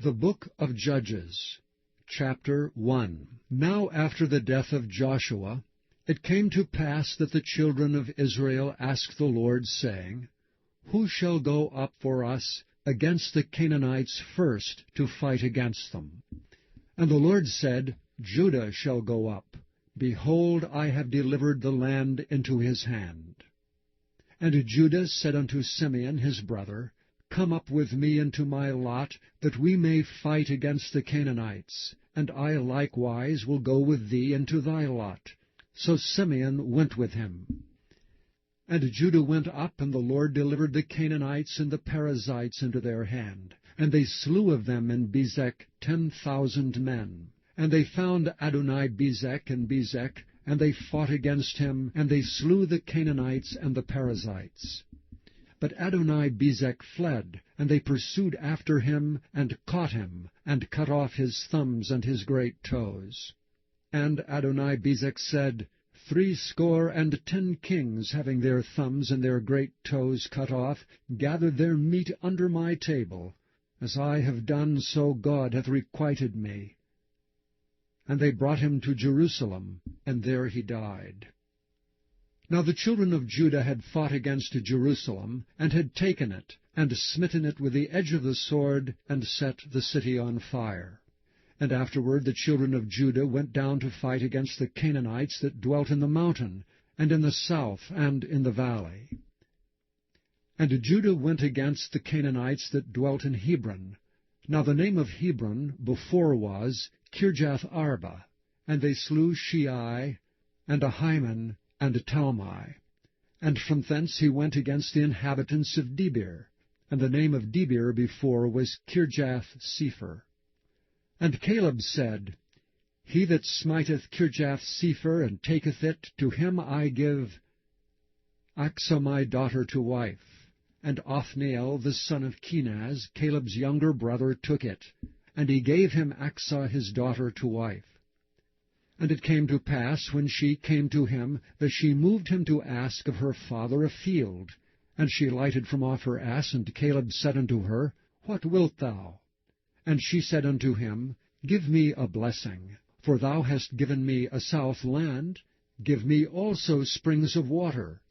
The Book of Judges, Chapter 1. Now after the death of Joshua, it came to pass that the children of Israel asked the Lord, saying, Who shall go up for us against the Canaanites first to fight against them? And the Lord said, Judah shall go up. Behold, I have delivered the land into his hand. And Judah said unto Simeon his brother, Come up with me into my lot, that we may fight against the Canaanites, and I likewise will go with thee into thy lot. So Simeon went with him. And Judah went up, and the Lord delivered the Canaanites and the Perizzites into their hand. And they slew of them in Bezek 10,000 men. And they found Adoni-Bezek in Bezek, and they fought against him, and they slew the Canaanites and the Perizzites. But Adoni-Bezek fled, and they pursued after him, and caught him, and cut off his thumbs and his great toes. And Adoni-Bezek said, 70 kings, having their thumbs and their great toes cut off, gathered their meat under my table. As I have done, so God hath requited me. And they brought him to Jerusalem, and there he died. Now the children of Judah had fought against Jerusalem, and had taken it, and smitten it with the edge of the sword, and set the city on fire. And afterward the children of Judah went down to fight against the Canaanites that dwelt in the mountain, and in the south, and in the valley. And Judah went against the Canaanites that dwelt in Hebron. Now the name of Hebron before was Kirjath-arba, and they slew Shei, and Ahiman, and Talmai. And from thence he went against the inhabitants of Debir, and the name of Debir before was Kirjath-sepher. And Caleb said, He that smiteth Kirjath-sepher, and taketh it, to him I give Achsah my daughter to wife. And Othniel the son of Kenaz, Caleb's younger brother, took it, and he gave him Achsah his daughter to wife. And it came to pass, when she came to him, that she moved him to ask of her father a field. And she lighted from off her ass, and Caleb said unto her, What wilt thou? And she said unto him, Give me a blessing, for thou hast given me a south land. Give me also springs of water.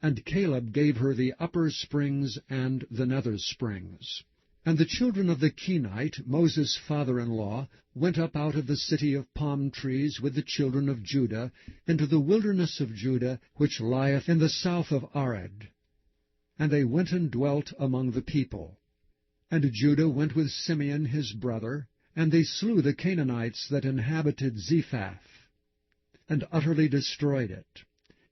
And Caleb gave her the upper springs and the nether springs. And the children of the Kenite, Moses' father-in-law, went up out of the city of palm trees with the children of Judah into the wilderness of Judah, which lieth in the south of Arad. And they went and dwelt among the people. And Judah went with Simeon his brother, and they slew the Canaanites that inhabited Zephath, and utterly destroyed it.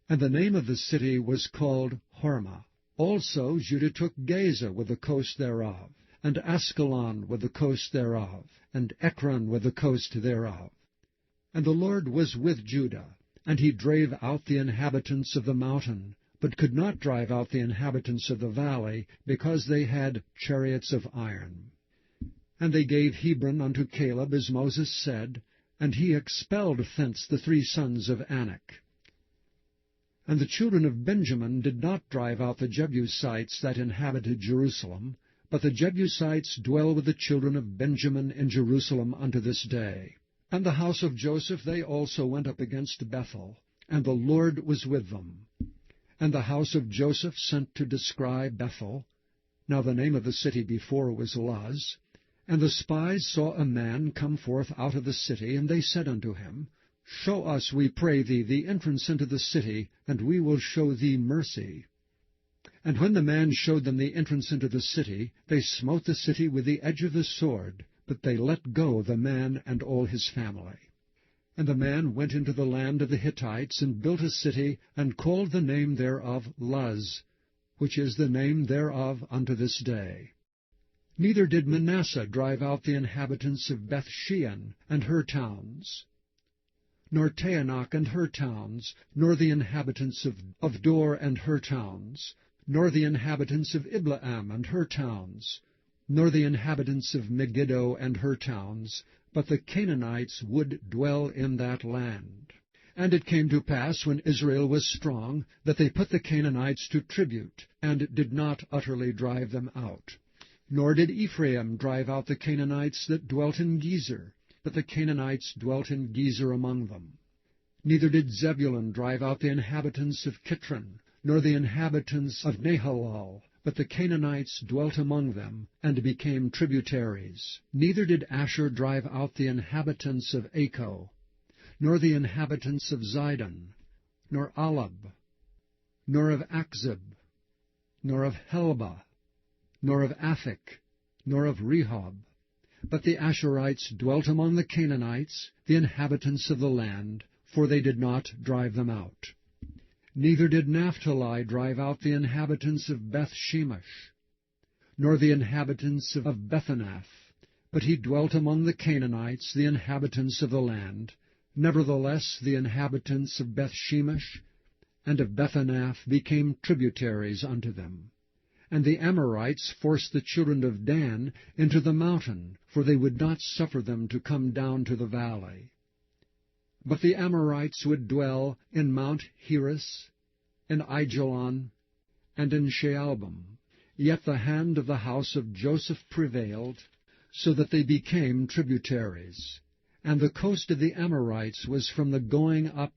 And the name of the city was called Hormah. Also Judah took Gaza with the coast thereof, and Askelon with the coast thereof, and Ekron with the coast thereof. And the Lord was with Judah, and he drave out the inhabitants of the mountain, but could not drive out the inhabitants of the valley, because they had chariots of iron. And they gave Hebron unto Caleb, as Moses said, and he expelled thence the 3 sons of Anak. And the children of Benjamin did not drive out the Jebusites that inhabited Jerusalem, but the Jebusites dwell with the children of Benjamin in Jerusalem unto this day. And the house of Joseph they also went up against Bethel, and the Lord was with them. And the house of Joseph sent to descry Bethel. Now the name of the city before was Luz. And the spies saw a man come forth out of the city, and they said unto him, Show us, we pray thee, the entrance into the city, and we will show thee mercy. And when the man showed them the entrance into the city, they smote the city with the edge of the sword, but they let go the man and all his family. And the man went into the land of the Hittites, and built a city, and called the name thereof Luz, which is the name thereof unto this day. Neither did Manasseh drive out the inhabitants of Bethshean and her towns, nor Taanach and her towns, nor the inhabitants of Dor and her towns, nor the inhabitants of Ibleam and her towns, nor the inhabitants of Megiddo and her towns, but the Canaanites would dwell in that land. And it came to pass, when Israel was strong, that they put the Canaanites to tribute, and did not utterly drive them out. Nor did Ephraim drive out the Canaanites that dwelt in Gezer, but the Canaanites dwelt in Gezer among them. Neither did Zebulun drive out the inhabitants of Kitron, nor the inhabitants of Nahalal, but the Canaanites dwelt among them, and became tributaries. Neither did Asher drive out the inhabitants of Acco, nor the inhabitants of Zidon, nor Alab, nor of Achzib, nor of Helbah, nor of Aphik, nor of Rehob. But the Asherites dwelt among the Canaanites, the inhabitants of the land, for they did not drive them out. Neither did Naphtali drive out the inhabitants of Beth-shemesh, nor the inhabitants of Bethanath, but he dwelt among the Canaanites, the inhabitants of the land. Nevertheless the inhabitants of Beth-shemesh and of Bethanath became tributaries unto them. And the Amorites forced the children of Dan into the mountain, for they would not suffer them to come down to the valley. But the Amorites would dwell in Mount Heres, in Aijalon, and in Shaalbim. Yet the hand of the house of Joseph prevailed, so that they became tributaries. And the coast of the Amorites was from the going up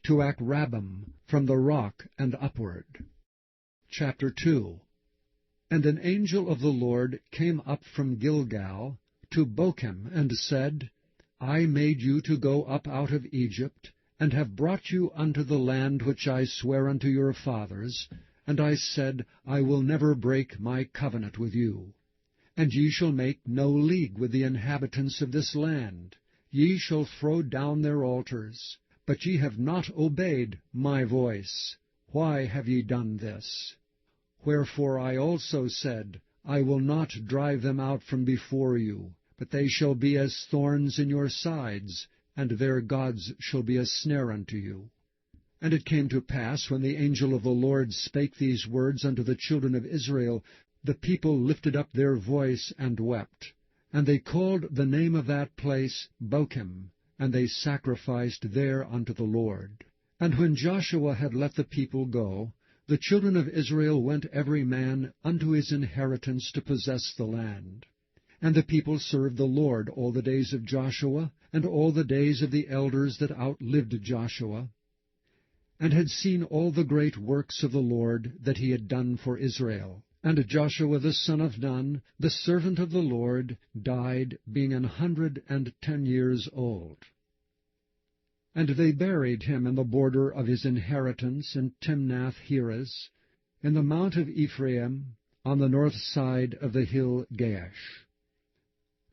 to Akrabim, from the rock and upward. Chapter 2. And an angel of the Lord came up from Gilgal to Bochim, and said, I made you to go up out of Egypt, and have brought you unto the land which I sware unto your fathers. And I said, I will never break my covenant with you. And ye shall make no league with the inhabitants of this land. Ye shall throw down their altars. But ye have not obeyed my voice. Why have ye done this? Wherefore I also said, I will not drive them out from before you, but they shall be as thorns in your sides, and their gods shall be a snare unto you. And it came to pass, when the angel of the Lord spake these words unto the children of Israel, the people lifted up their voice and wept. And they called the name of that place Bochim, and they sacrificed there unto the Lord. And when Joshua had let the people go, the children of Israel went every man unto his inheritance to possess the land. And the people served the Lord all the days of Joshua, and all the days of the elders that outlived Joshua, and had seen all the great works of the Lord that he had done for Israel. And Joshua the son of Nun, the servant of the Lord, died, being 110 years old. And they buried him in the border of his inheritance in Timnath-Heres, in the mount of Ephraim, on the north side of the hill Gaash.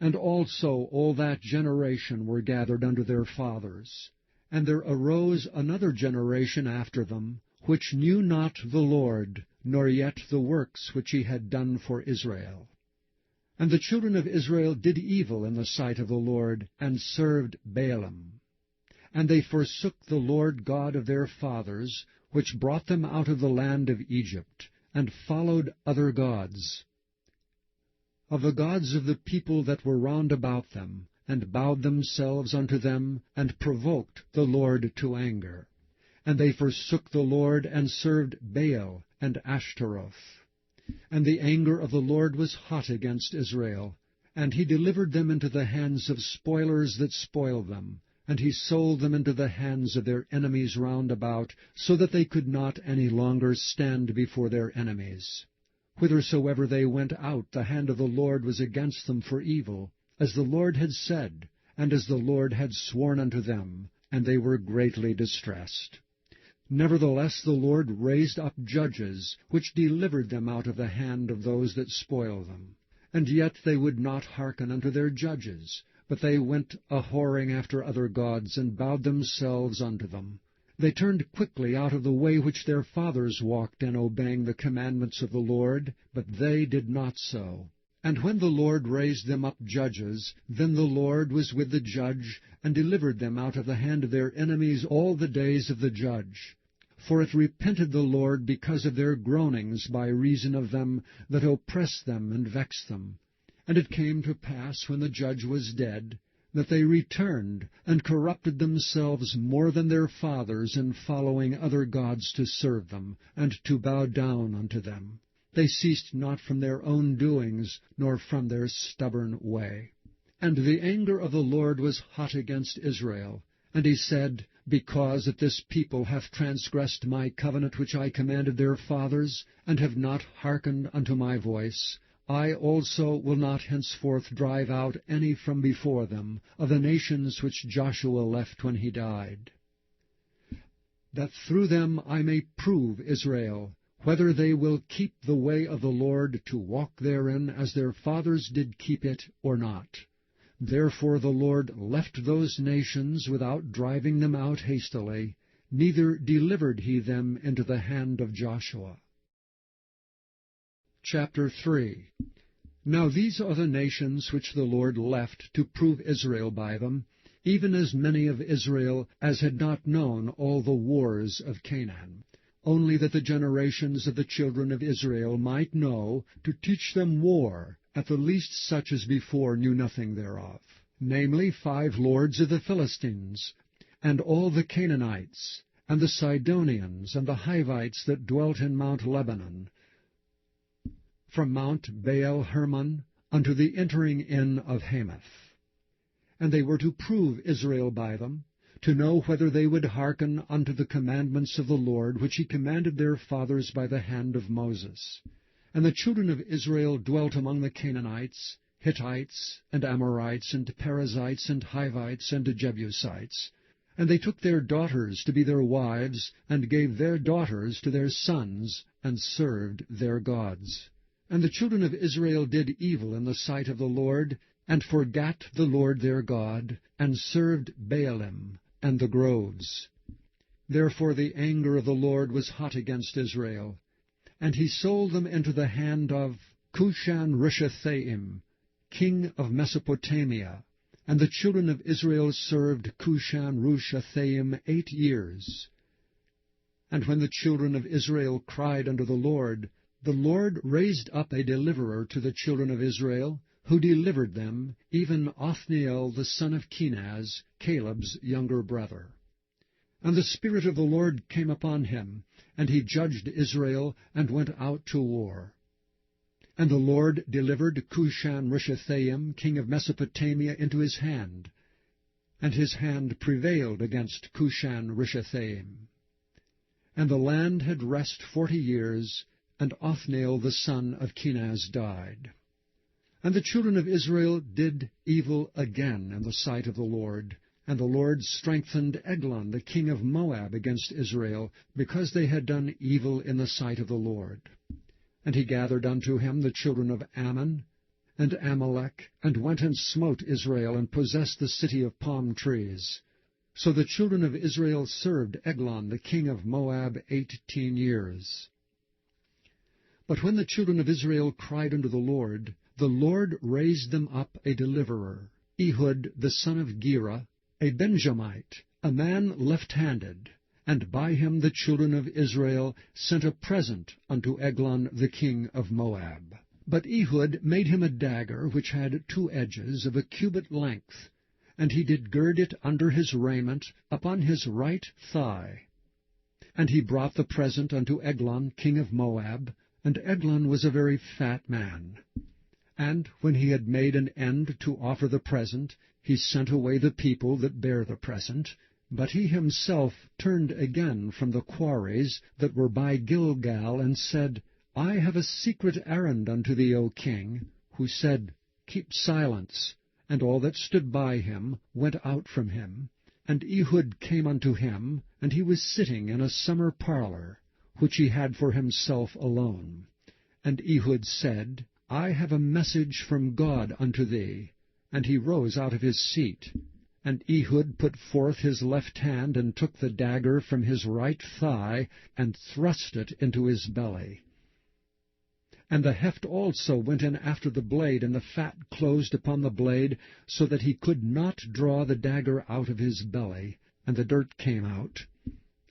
And also all that generation were gathered unto their fathers. And there arose another generation after them, which knew not the Lord, nor yet the works which he had done for Israel. And the children of Israel did evil in the sight of the Lord, and served Baalim. And they forsook the Lord God of their fathers, which brought them out of the land of Egypt, and followed other gods, of the gods of the people that were round about them, and bowed themselves unto them, and provoked the Lord to anger. And they forsook the Lord, and served Baal and Ashtaroth. And the anger of the Lord was hot against Israel, and he delivered them into the hands of spoilers that spoiled them, and he sold them into the hands of their enemies round about, so that they could not any longer stand before their enemies. Whithersoever they went out, the hand of the Lord was against them for evil, as the Lord had said, and as the Lord had sworn unto them, and they were greatly distressed. Nevertheless the Lord raised up judges, which delivered them out of the hand of those that spoiled them. And yet they would not hearken unto their judges, but they went a-whoring after other gods, and bowed themselves unto them. They turned quickly out of the way which their fathers walked in, obeying the commandments of the Lord, but they did not so. And when the Lord raised them up judges, then the Lord was with the judge, and delivered them out of the hand of their enemies all the days of the judge. For it repented the Lord because of their groanings by reason of them that oppressed them and vexed them. And it came to pass, when the judge was dead, that they returned, and corrupted themselves more than their fathers in following other gods to serve them, and to bow down unto them. They ceased not from their own doings, nor from their stubborn way. And the anger of the Lord was hot against Israel. And he said, Because that this people hath transgressed my covenant which I commanded their fathers, and have not hearkened unto my voice, I also will not henceforth drive out any from before them of the nations which Joshua left when he died, that through them I may prove Israel, whether they will keep the way of the Lord to walk therein as their fathers did keep it, or not. Therefore the Lord left those nations without driving them out hastily, neither delivered he them into the hand of Joshua. Chapter 3. Now these are the nations which the Lord left to prove Israel by them, even as many of Israel as had not known all the wars of Canaan, only that the generations of the children of Israel might know, to teach them war, at the least such as before knew nothing thereof, namely 5 lords of the Philistines, and all the Canaanites, and the Sidonians, and the Hivites that dwelt in Mount Lebanon, from Mount Baal Hermon unto the entering in of Hamath. And they were to prove Israel by them, to know whether they would hearken unto the commandments of the Lord, which he commanded their fathers by the hand of Moses. And the children of Israel dwelt among the Canaanites, Hittites, and Amorites, and Perizzites, and Hivites, and Jebusites. And they took their daughters to be their wives, and gave their daughters to their sons, and served their gods. And the children of Israel did evil in the sight of the Lord, and forgat the Lord their God, and served Baalim and the groves. Therefore the anger of the Lord was hot against Israel, and he sold them into the hand of Cushan-Rishathaim, king of Mesopotamia. And the children of Israel served Cushan-Rishathaim 8 years. And when the children of Israel cried unto the Lord raised up a deliverer to the children of Israel, who delivered them, even Othniel the son of Kenaz, Caleb's younger brother. And the Spirit of the Lord came upon him, and he judged Israel, and went out to war. And the Lord delivered Cushan-Rishathaim, king of Mesopotamia, into his hand, and his hand prevailed against Cushan-Rishathaim. And the land had rest 40 years, and Othniel the son of Kenaz died. And the children of Israel did evil again in the sight of the Lord, and the Lord strengthened Eglon the king of Moab against Israel, because they had done evil in the sight of the Lord. And he gathered unto him the children of Ammon and Amalek, and went and smote Israel, and possessed the city of palm trees. So the children of Israel served Eglon the king of Moab 18 years. But when the children of Israel cried unto the Lord raised them up a deliverer, Ehud the son of Gera, a Benjamite, a man left-handed, and by him the children of Israel sent a present unto Eglon the king of Moab. But Ehud made him a dagger which had 2 edges of a cubit length, and he did gird it under his raiment upon his right thigh. And he brought the present unto Eglon king of Moab, and Eglon was a very fat man. And when he had made an end to offer the present, he sent away the people that bare the present. But he himself turned again from the quarries that were by Gilgal, and said, I have a secret errand unto thee, O king. Who said, Keep silence. And all that stood by him went out from him. And Ehud came unto him, and he was sitting in a summer parlour, which he had for himself alone. And Ehud said, I have a message from God unto thee. And he rose out of his seat. And Ehud put forth his left hand, and took the dagger from his right thigh, and thrust it into his belly. And the heft also went in after the blade, and the fat closed upon the blade, so that he could not draw the dagger out of his belly, and the dirt came out.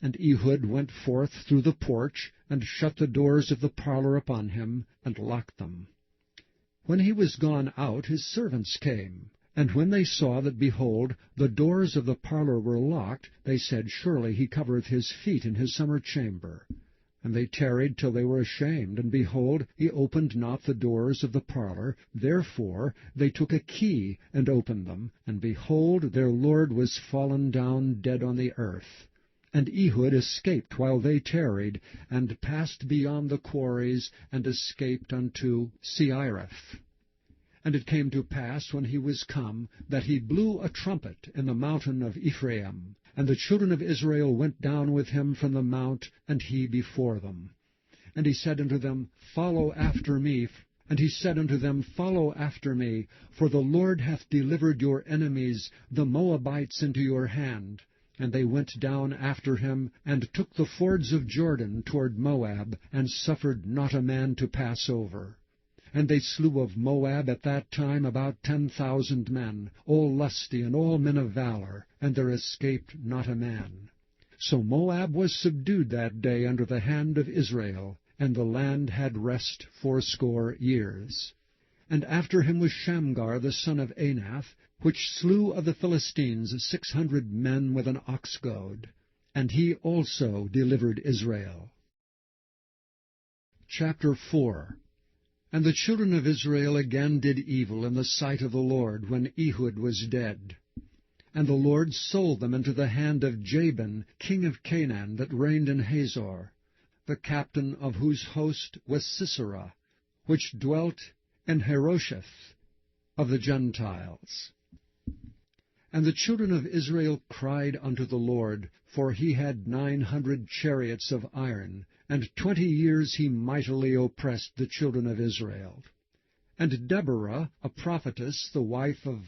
And Ehud went forth through the porch, and shut the doors of the parlour upon him, and locked them. When he was gone out, his servants came. And when they saw that, behold, the doors of the parlour were locked, they said, Surely he covereth his feet in his summer chamber. And they tarried till they were ashamed, and behold, he opened not the doors of the parlor. Therefore they took a key, and opened them, and behold, their lord was fallen down dead on the earth. And Ehud escaped while they tarried, and passed beyond the quarries, and escaped unto Seireth. And it came to pass, when he was come, that he blew a trumpet in the mountain of Ephraim. And the children of Israel went down with him from the mount, and he before them. And he said unto them, Follow after me. And he said unto them, Follow after me, for the Lord hath delivered your enemies, the Moabites, into your hand. And they went down after him, and took the fords of Jordan toward Moab, and suffered not a man to pass over. And they slew of Moab at that time about 10,000 men, all lusty and all men of valor, and there escaped not a man. So Moab was subdued that day under the hand of Israel, and the land had rest 80 years. And after him was Shamgar the son of Anath, which slew of the Philistines 600 men with an ox goad, and he also delivered Israel. Chapter 4. And the children of Israel again did evil in the sight of the Lord, when Ehud was dead. And the Lord sold them into the hand of Jabin, king of Canaan, that reigned in Hazor, the captain of whose host was Sisera, which dwelt in Harosheth of the Gentiles. And the children of Israel cried unto the Lord, for he had 900 chariots of iron, and 20 years he mightily oppressed the children of Israel. And Deborah, a prophetess, the wife of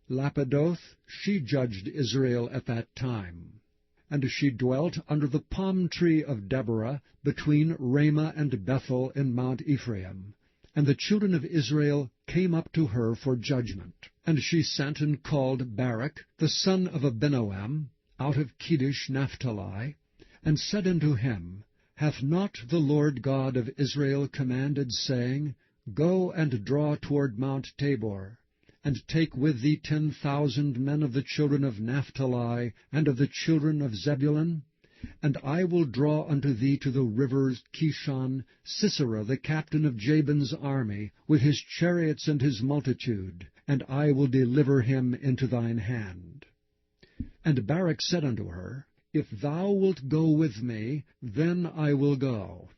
Lapidoth, she judged Israel at that time. And she dwelt under the palm tree of Deborah, between Ramah and Bethel in Mount Ephraim. And the children of Israel came up to her for judgment. And she sent and called Barak, the son of Abinoam, out of Kedesh Naphtali, and said unto him, Hath not the Lord God of Israel commanded, saying, Go and draw toward Mount Tabor, and take with thee 10,000 men of the children of Naphtali, and of the children of Zebulun? And I will draw unto thee to the rivers Kishon Sisera, the captain of Jabin's army, with his chariots and his multitude, and I will deliver him into thine hand. And Barak said unto her, If thou wilt go with me, then I will go.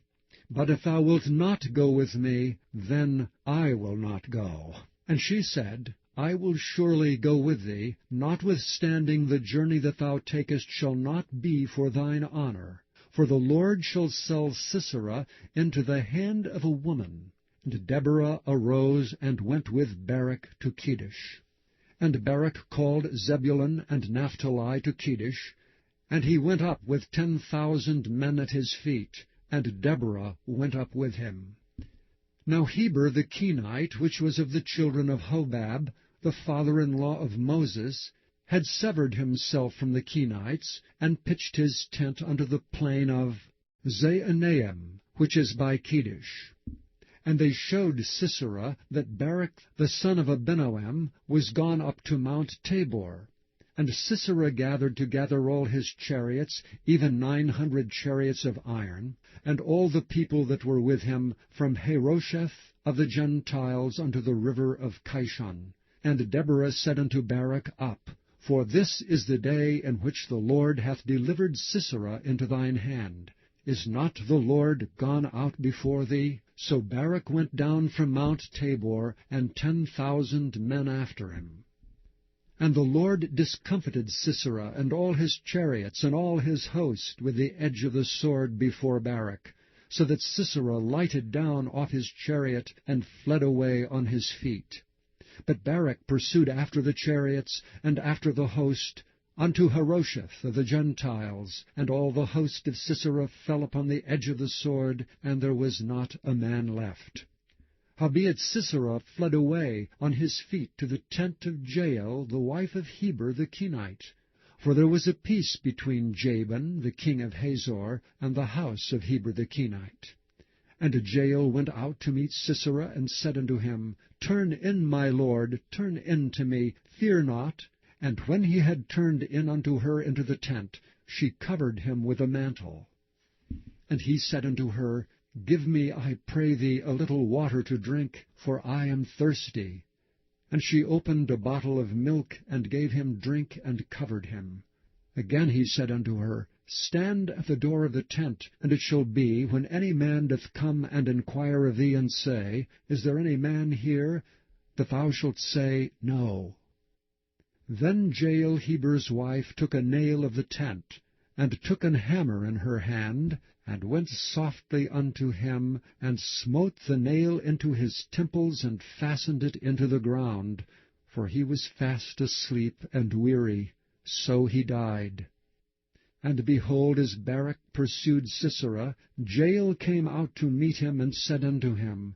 But if thou wilt not go with me, then I will not go. And she said, I will surely go with thee, notwithstanding the journey that thou takest shall not be for thine honor. For the Lord shall sell Sisera into the hand of a woman. And Deborah arose and went with Barak to Kedesh. And Barak called Zebulun and Naphtali to Kedesh, and he went up with 10,000 men at his feet, and Deborah went up with him. Now Heber the Kenite, which was of the children of Hobab, the father-in-law of Moses, had severed himself from the Kenites, and pitched his tent unto the plain of Zaanaim, which is by Kedesh. And they showed Sisera that Barak the son of Abinoam was gone up to Mount Tabor. And Sisera gathered together all his chariots, even 900 chariots of iron, and all the people that were with him, from Harosheth of the Gentiles unto the river of Kishon. And Deborah said unto Barak, Up, for this is the day in which the Lord hath delivered Sisera into thine hand. Is not the Lord gone out before thee? So Barak went down from Mount Tabor, and 10,000 men after him. And the Lord discomfited Sisera, and all his chariots, and all his host, with the edge of the sword before Barak, so that Sisera lighted down off his chariot, and fled away on his feet. But Barak pursued after the chariots, and after the host, unto Harosheth of the Gentiles, and all the host of Sisera fell upon the edge of the sword, and there was not a man left. Howbeit Sisera fled away on his feet to the tent of Jael, the wife of Heber the Kenite. For there was a peace between Jabin, the king of Hazor, and the house of Heber the Kenite. And Jael went out to meet Sisera, and said unto him, Turn in, my lord, turn in to me, fear not. And when he had turned in unto her into the tent, she covered him with a mantle. And he said unto her, Give me, I pray thee, a little water to drink, for I am thirsty. And she opened a bottle of milk, and gave him drink, and covered him. Again he said unto her, Stand at the door of the tent, and it shall be, when any man doth come and enquire of thee, and say, Is there any man here? that thou shalt say, No. Then Jael Heber's wife took a nail of the tent, and took an hammer in her hand, and went softly unto him, and smote the nail into his temples, and fastened it into the ground. For he was fast asleep and weary, so he died. And behold, as Barak pursued Sisera, Jael came out to meet him, and said unto him,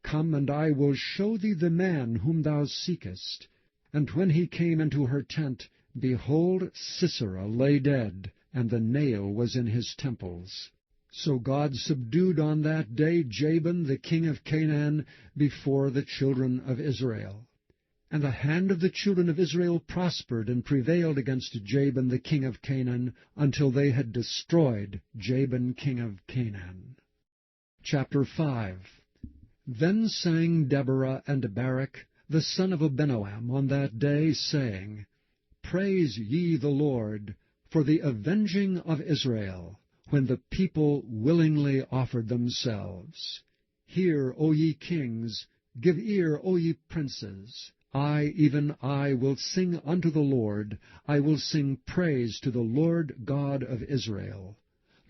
Come, and I will show thee the man whom thou seekest. And when he came into her tent, behold, Sisera lay dead, and the nail was in his temples. So God subdued on that day Jabin the king of Canaan before the children of Israel. And the hand of the children of Israel prospered and prevailed against Jabin the king of Canaan, until they had destroyed Jabin king of Canaan. Chapter 5. Then sang Deborah and Barak, the son of Abinoam, on that day, saying, Praise ye the Lord for the avenging of Israel, when the people willingly offered themselves. Hear, O ye kings, give ear, O ye princes. I, even I, will sing unto the Lord, I will sing praise to the Lord God of Israel.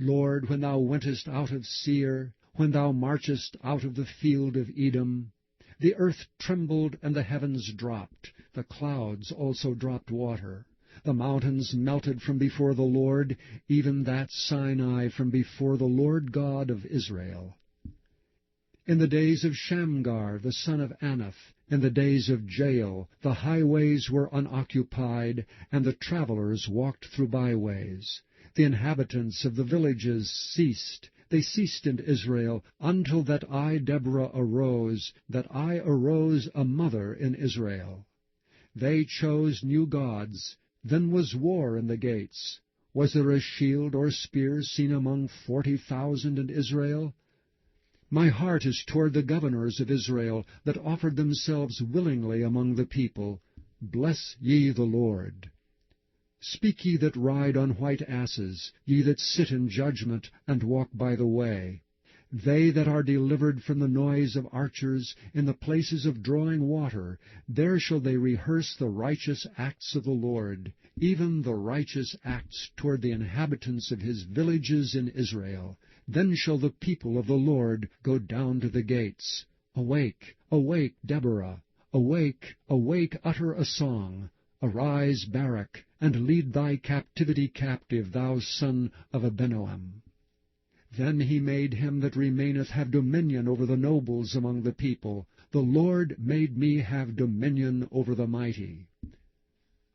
Lord, when thou wentest out of Seir, when thou marchest out of the field of Edom, the earth trembled, and the heavens dropped, the clouds also dropped water. The mountains melted from before the Lord, even that Sinai from before the Lord God of Israel. In the days of Shamgar the son of Anath, in the days of Jael, the highways were unoccupied, and the travelers walked through byways. The inhabitants of the villages ceased. They ceased in Israel, until that I, Deborah, arose, that I arose a mother in Israel. They chose new gods. Then was war in the gates. Was there a shield or spear seen among 40,000 in Israel? My heart is toward the governors of Israel, that offered themselves willingly among the people. Bless ye the Lord. Speak ye that ride on white asses, ye that sit in judgment, and walk by the way. They that are delivered from the noise of archers, in the places of drawing water, there shall they rehearse the righteous acts of the Lord, even the righteous acts toward the inhabitants of his villages in Israel. Then shall the people of the Lord go down to the gates. Awake, awake, Deborah! Awake, awake, utter a song! Arise, Barak, and lead thy captivity captive, thou son of Abinoam. Then he made him that remaineth have dominion over the nobles among the people. The Lord made me have dominion over the mighty.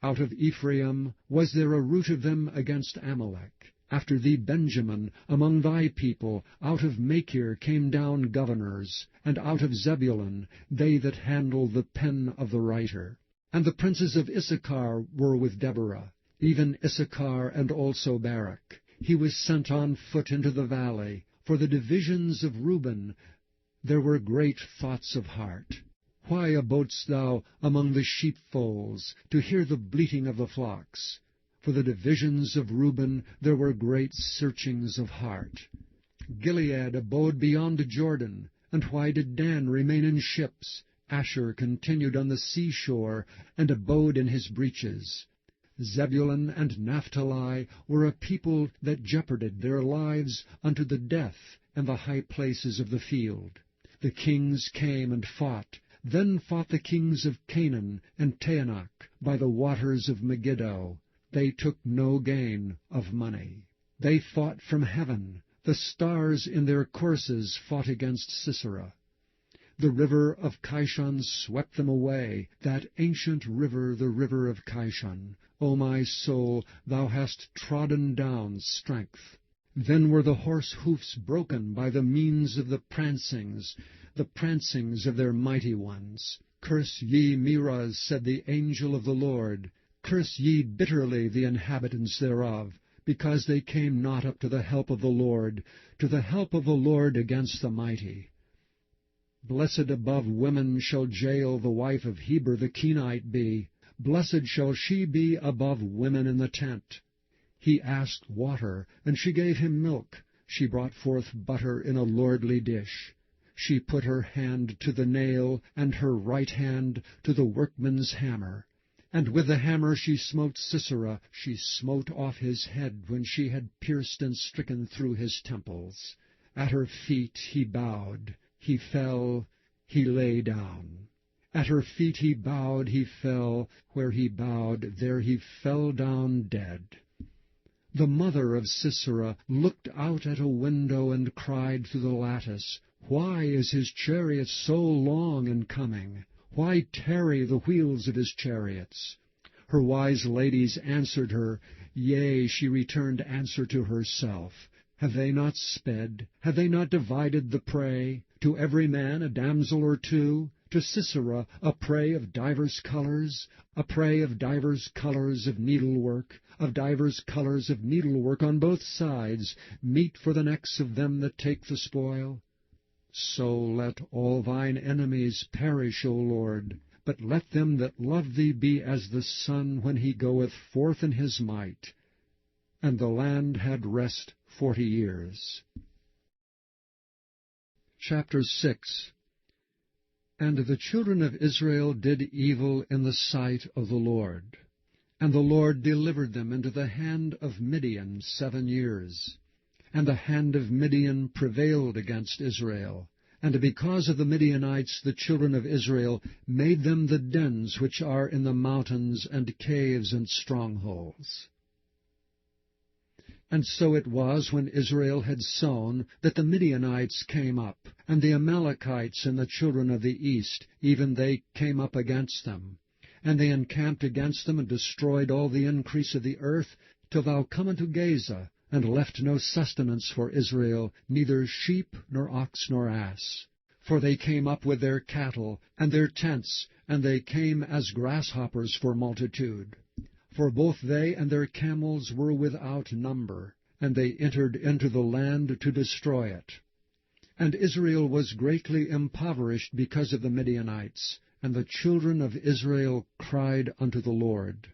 Out of Ephraim was there a root of them against Amalek. After thee, Benjamin, among thy people, out of Machir came down governors, and out of Zebulun they that handle the pen of the writer. And the princes of Issachar were with Deborah, even Issachar and also Barak. He was sent on foot into the valley. For the divisions of Reuben there were great thoughts of heart. Why abodest thou among the sheepfolds, to hear the bleating of the flocks? For the divisions of Reuben there were great searchings of heart. Gilead abode beyond Jordan. And why did Dan remain in ships? Asher continued on the seashore, and abode in his breaches. Zebulun and Naphtali were a people that jeoparded their lives unto the death in the high places of the field. The kings came and fought. Then fought the kings of Canaan and Taanach by the waters of Megiddo. They took no gain of money. They fought from heaven. The stars in their courses fought against Sisera. The river of Kishon swept them away, that ancient river, the river of Kishon. O my soul, thou hast trodden down strength. Then were the horse hoofs broken by the means of the prancings of their mighty ones. Curse ye Meroz, said the angel of the Lord. Curse ye bitterly the inhabitants thereof. because they came not up to the help of the Lord, to the help of the Lord against the mighty. Blessed above women shall Jael the wife of Heber the Kenite be. Blessed shall she be above women in the tent. He asked water, and she gave him milk. She brought forth butter in a lordly dish. She put her hand to the nail, and her right hand to the workman's hammer. And with the hammer she smote Sisera. She smote off his head when she had pierced and stricken through his temples. At her feet he bowed. He fell, he lay down. At her feet he bowed, he fell. Where he bowed, there he fell down dead. The mother of Sisera looked out at a window and cried through the lattice, Why is his chariot so long in coming? Why tarry the wheels of his chariots? Her wise ladies answered her, Yea, she returned answer to herself. Have they not sped? Have they not divided the prey? To every man a damsel or two? To Sisera a prey of divers colors? A prey of divers colors of needlework, of divers colors of needlework on both sides, meat for the necks of them that take the spoil? So let all thine enemies perish, O Lord, but let them that love thee be as the sun when he goeth forth in his might. And the land had rest 40 years. Chapter 6. And the children of Israel did evil in the sight of the Lord. And the Lord delivered them into the hand of Midian 7 years. And the hand of Midian prevailed against Israel. And because of the Midianites the children of Israel made them the dens which are in the mountains, and caves and strongholds. And so it was, when Israel had sown, that the Midianites came up, and the Amalekites and the children of the east, even they came up against them. And they encamped against them, and destroyed all the increase of the earth, till thou come unto Gaza, and left no sustenance for Israel, neither sheep, nor ox, nor ass. For they came up with their cattle, and their tents, and they came as grasshoppers for multitude. For both they and their camels were without number, and they entered into the land to destroy it. And Israel was greatly impoverished because of the Midianites, and the children of Israel cried unto the Lord.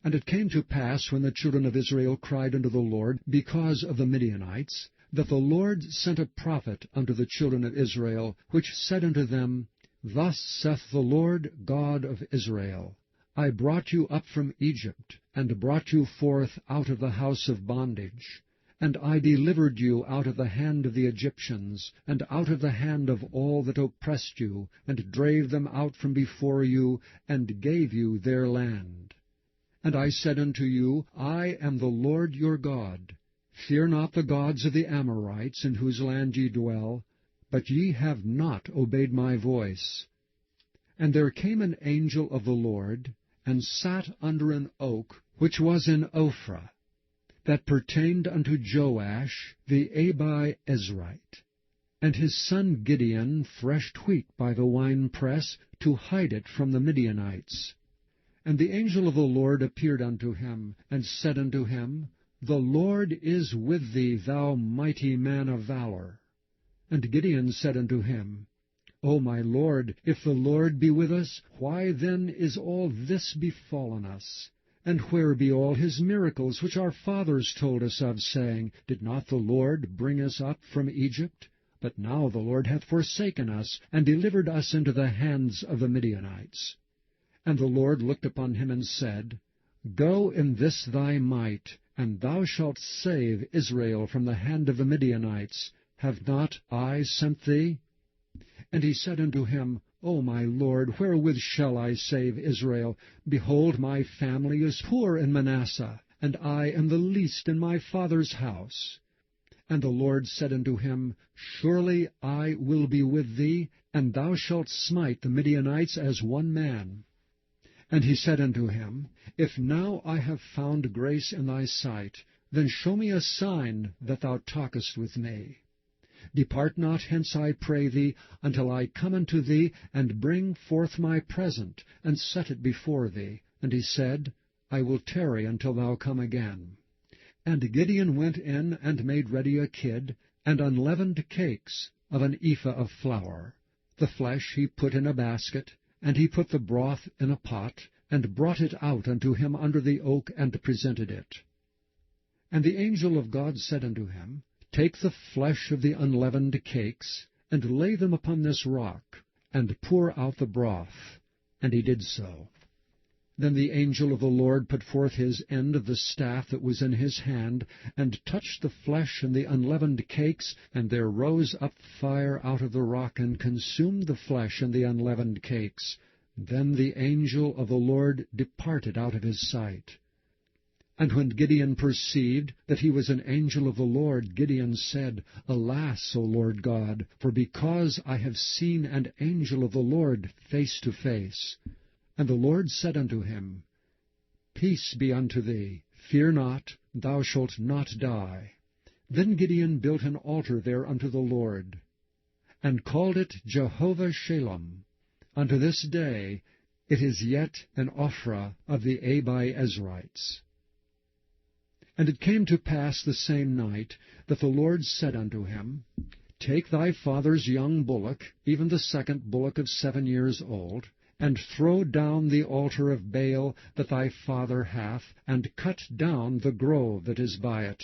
And it came to pass, when the children of Israel cried unto the Lord because of the Midianites, that the Lord sent a prophet unto the children of Israel, which said unto them, Thus saith the Lord God of Israel, I brought you up from Egypt, and brought you forth out of the house of bondage. And I delivered you out of the hand of the Egyptians, and out of the hand of all that oppressed you, and drave them out from before you, and gave you their land. And I said unto you, I am the Lord your God. Fear not the gods of the Amorites, in whose land ye dwell, but ye have not obeyed my voice. And there came an angel of the Lord, and sat under an oak which was in Ophrah, that pertained unto Joash the Abiezrite. And his son Gideon threshed wheat by the winepress, to hide it from the Midianites. And the angel of the Lord appeared unto him, and said unto him, The Lord is with thee, thou mighty man of valor. And Gideon said unto him, O my Lord, if the Lord be with us, why then is all this befallen us? And where be all his miracles which our fathers told us of, saying, Did not the Lord bring us up from Egypt? But now the Lord hath forsaken us, and delivered us into the hands of the Midianites. And the Lord looked upon him, and said, Go in this thy might, and thou shalt save Israel from the hand of the Midianites. Have not I sent thee? And he said unto him, O my Lord, wherewith shall I save Israel? Behold, my family is poor in Manasseh, and I am the least in my father's house. And the Lord said unto him, Surely I will be with thee, and thou shalt smite the Midianites as one man. And he said unto him, If now I have found grace in thy sight, then show me a sign that thou talkest with me. Depart not hence, I pray thee, until I come unto thee, and bring forth my present, and set it before thee. And he said, I will tarry until thou come again. And Gideon went in and made ready a kid, and unleavened cakes of an ephah of flour. The flesh he put in a basket, and he put the broth in a pot, and brought it out unto him under the oak, and presented it. And the angel of God said unto him, Take the flesh of the unleavened cakes, and lay them upon this rock, and pour out the broth. And he did so. Then the angel of the Lord put forth his end of the staff that was in his hand, and touched the flesh and the unleavened cakes, and there rose up fire out of the rock, and consumed the flesh and the unleavened cakes. Then the angel of the Lord departed out of his sight. And when Gideon perceived that he was an angel of the Lord, Gideon said, Alas, O Lord God, for because I have seen an angel of the Lord face to face. And the Lord said unto him, Peace be unto thee, fear not, thou shalt not die. Then Gideon built an altar there unto the Lord, and called it Jehovah Shalom. Unto this day it is yet an Ophrah of the Abiezrites. And it came to pass the same night that the Lord said unto him, Take thy father's young bullock, even the second bullock of 7 years old, and throw down the altar of Baal that thy father hath, and cut down the grove that is by it,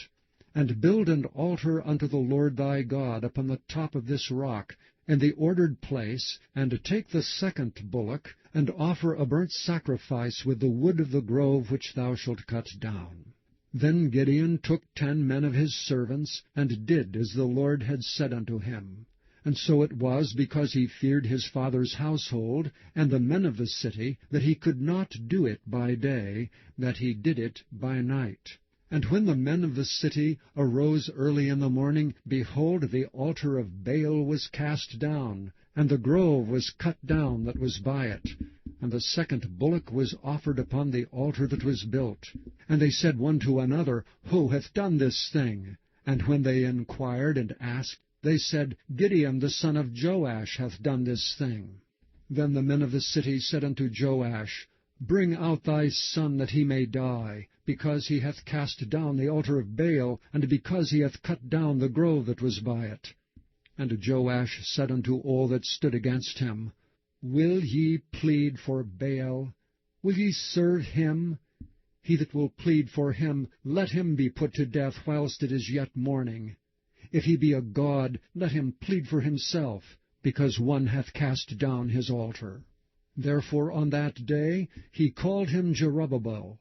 and build an altar unto the Lord thy God upon the top of this rock, in the ordered place, and take the second bullock, and offer a burnt sacrifice with the wood of the grove which thou shalt cut down. Then Gideon took 10 men of his servants, and did as the Lord had said unto him. And so it was, because he feared his father's household, and the men of the city, that he could not do it by day, that he did it by night. And when the men of the city arose early in the morning, behold, the altar of Baal was cast down, and the grove was cut down that was by it. And the second bullock was offered upon the altar that was built. And they said one to another, Who hath done this thing? And when they inquired and asked, they said, Gideon the son of Joash hath done this thing. Then the men of the city said unto Joash, Bring out thy son, that he may die, because he hath cast down the altar of Baal, and because he hath cut down the grove that was by it. And Joash said unto all that stood against him, Will ye plead for Baal? Will ye serve him? He that will plead for him, let him be put to death whilst it is yet morning. If he be a god, let him plead for himself, because one hath cast down his altar. Therefore on that day he called him Jerubbaal,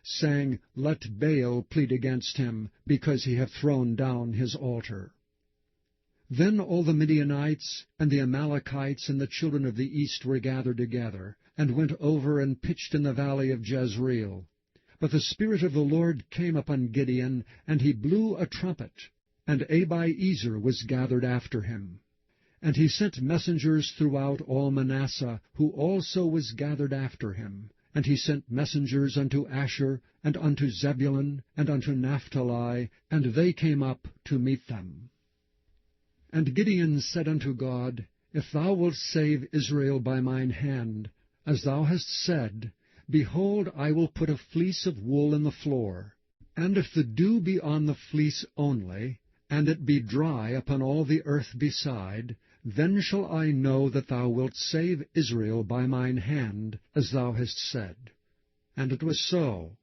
saying, Let Baal plead against him, because he hath thrown down his altar. Then all the Midianites and the Amalekites and the children of the east were gathered together, and went over and pitched in the valley of Jezreel. But the Spirit of the Lord came upon Gideon, and he blew a trumpet, and Abiezer was gathered after him. And he sent messengers throughout all Manasseh, who also was gathered after him. And he sent messengers unto Asher, and unto Zebulun, and unto Naphtali, and they came up to meet them. And Gideon said unto God, If thou wilt save Israel by mine hand, as thou hast said, behold, I will put a fleece of wool in the floor. And if the dew be on the fleece only, and it be dry upon all the earth beside, then shall I know that thou wilt save Israel by mine hand, as thou hast said. And it was so.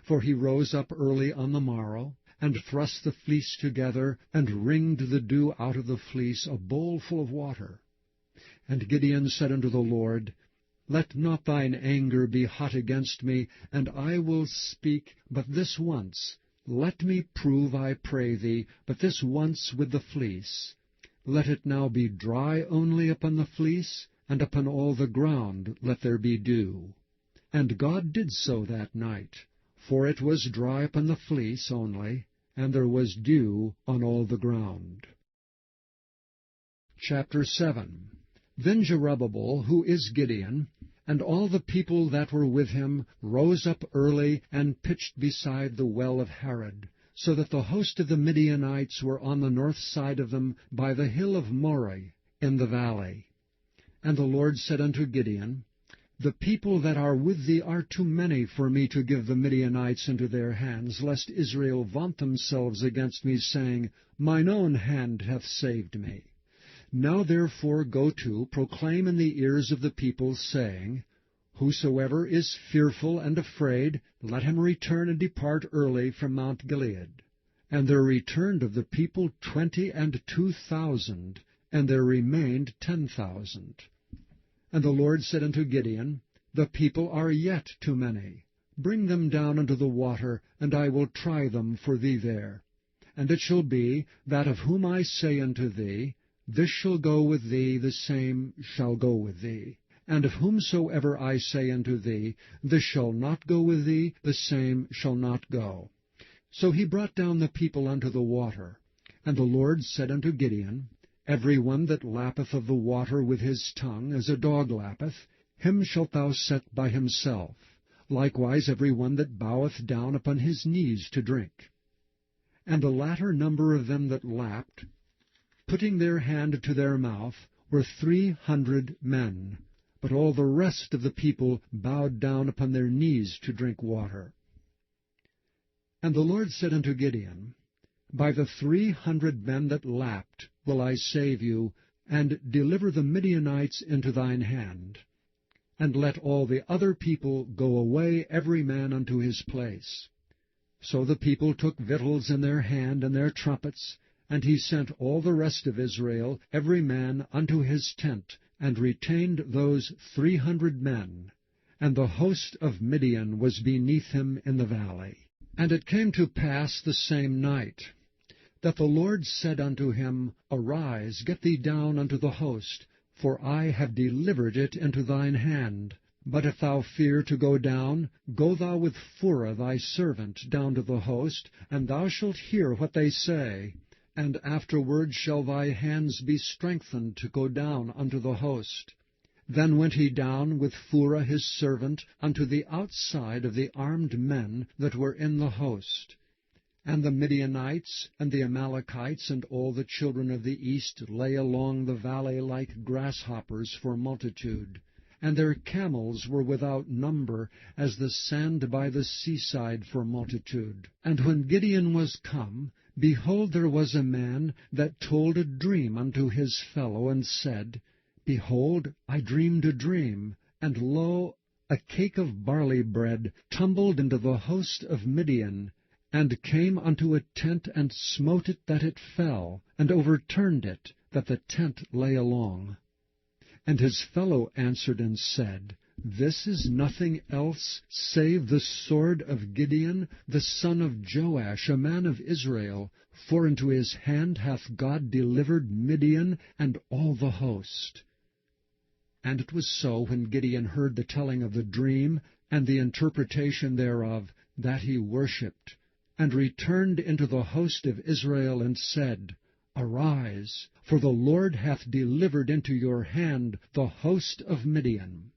For he rose up early on the morrow, and thrust the fleece together, and wringed the dew out of the fleece, a bowl full of water. And Gideon said unto the Lord, Let not thine anger be hot against me, and I will speak but this once. Let me prove, I pray thee, but this once with the fleece. Let it now be dry only upon the fleece, and upon all the ground let there be dew. And God did so that night, for it was dry upon the fleece only, and there was dew on all the ground. Chapter 7. Then Jerubbaal, who is Gideon, and all the people that were with him, rose up early, and pitched beside the well of Harod, so that the host of the Midianites were on the north side of them, by the hill of Moreh, in the valley. And the Lord said unto Gideon, The people that are with thee are too many for me to give the Midianites into their hands, lest Israel vaunt themselves against me, saying, Mine own hand hath saved me. Now therefore go to, proclaim in the ears of the people, saying, Whosoever is fearful and afraid, let him return and depart early from Mount Gilead. And there returned of the people 22,000, and there remained 10,000. And the Lord said unto Gideon, The people are yet too many. Bring them down unto the water, and I will try them for thee there. And it shall be, that of whom I say unto thee, This shall go with thee, the same shall go with thee. And of whomsoever I say unto thee, This shall not go with thee, the same shall not go. So he brought down the people unto the water. And the Lord said unto Gideon, Every one that lappeth of the water with his tongue, as a dog lappeth, him shalt thou set by himself. Likewise every one that boweth down upon his knees to drink. And the latter number of them that lapped, putting their hand to their mouth, were 300 men. But all the rest of the people bowed down upon their knees to drink water. And the Lord said unto Gideon, By the 300 men that lapped will I save you, and deliver the Midianites into thine hand. And let all the other people go away every man unto his place. So the people took victuals in their hand and their trumpets, and he sent all the rest of Israel, every man unto his tent, and retained those 300 men. And the host of Midian was beneath him in the valley. And it came to pass the same night, that the Lord said unto him, Arise, get thee down unto the host, for I have delivered it into thine hand. But if thou fear to go down, go thou with Phurah thy servant down to the host, and thou shalt hear what they say. And afterward shall thy hands be strengthened to go down unto the host. Then went he down with Phurah his servant unto the outside of the armed men that were in the host. And the Midianites and the Amalekites and all the children of the east lay along the valley like grasshoppers for multitude. And their camels were without number, as the sand by the seaside for multitude. And when Gideon was come, behold, there was a man that told a dream unto his fellow, and said, Behold, I dreamed a dream, and lo, a cake of barley bread tumbled into the host of Midian, and came unto a tent, and smote it that it fell, and overturned it, that the tent lay along. And his fellow answered and said, This is nothing else save the sword of Gideon, the son of Joash, a man of Israel, for into his hand hath God delivered Midian and all the host. And it was so, when Gideon heard the telling of the dream, and the interpretation thereof, that he worshipped, and returned into the host of Israel, and said, Arise, for the Lord hath delivered into your hand the host of Midian.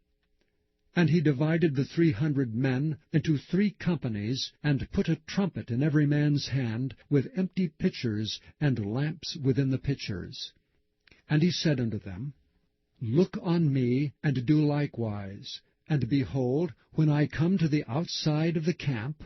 And he divided the 300 men into 3 companies, and put a trumpet in every man's hand, with empty pitchers, and lamps within the pitchers. And he said unto them, Look on me, and do likewise. And behold, when I come to the outside of the camp,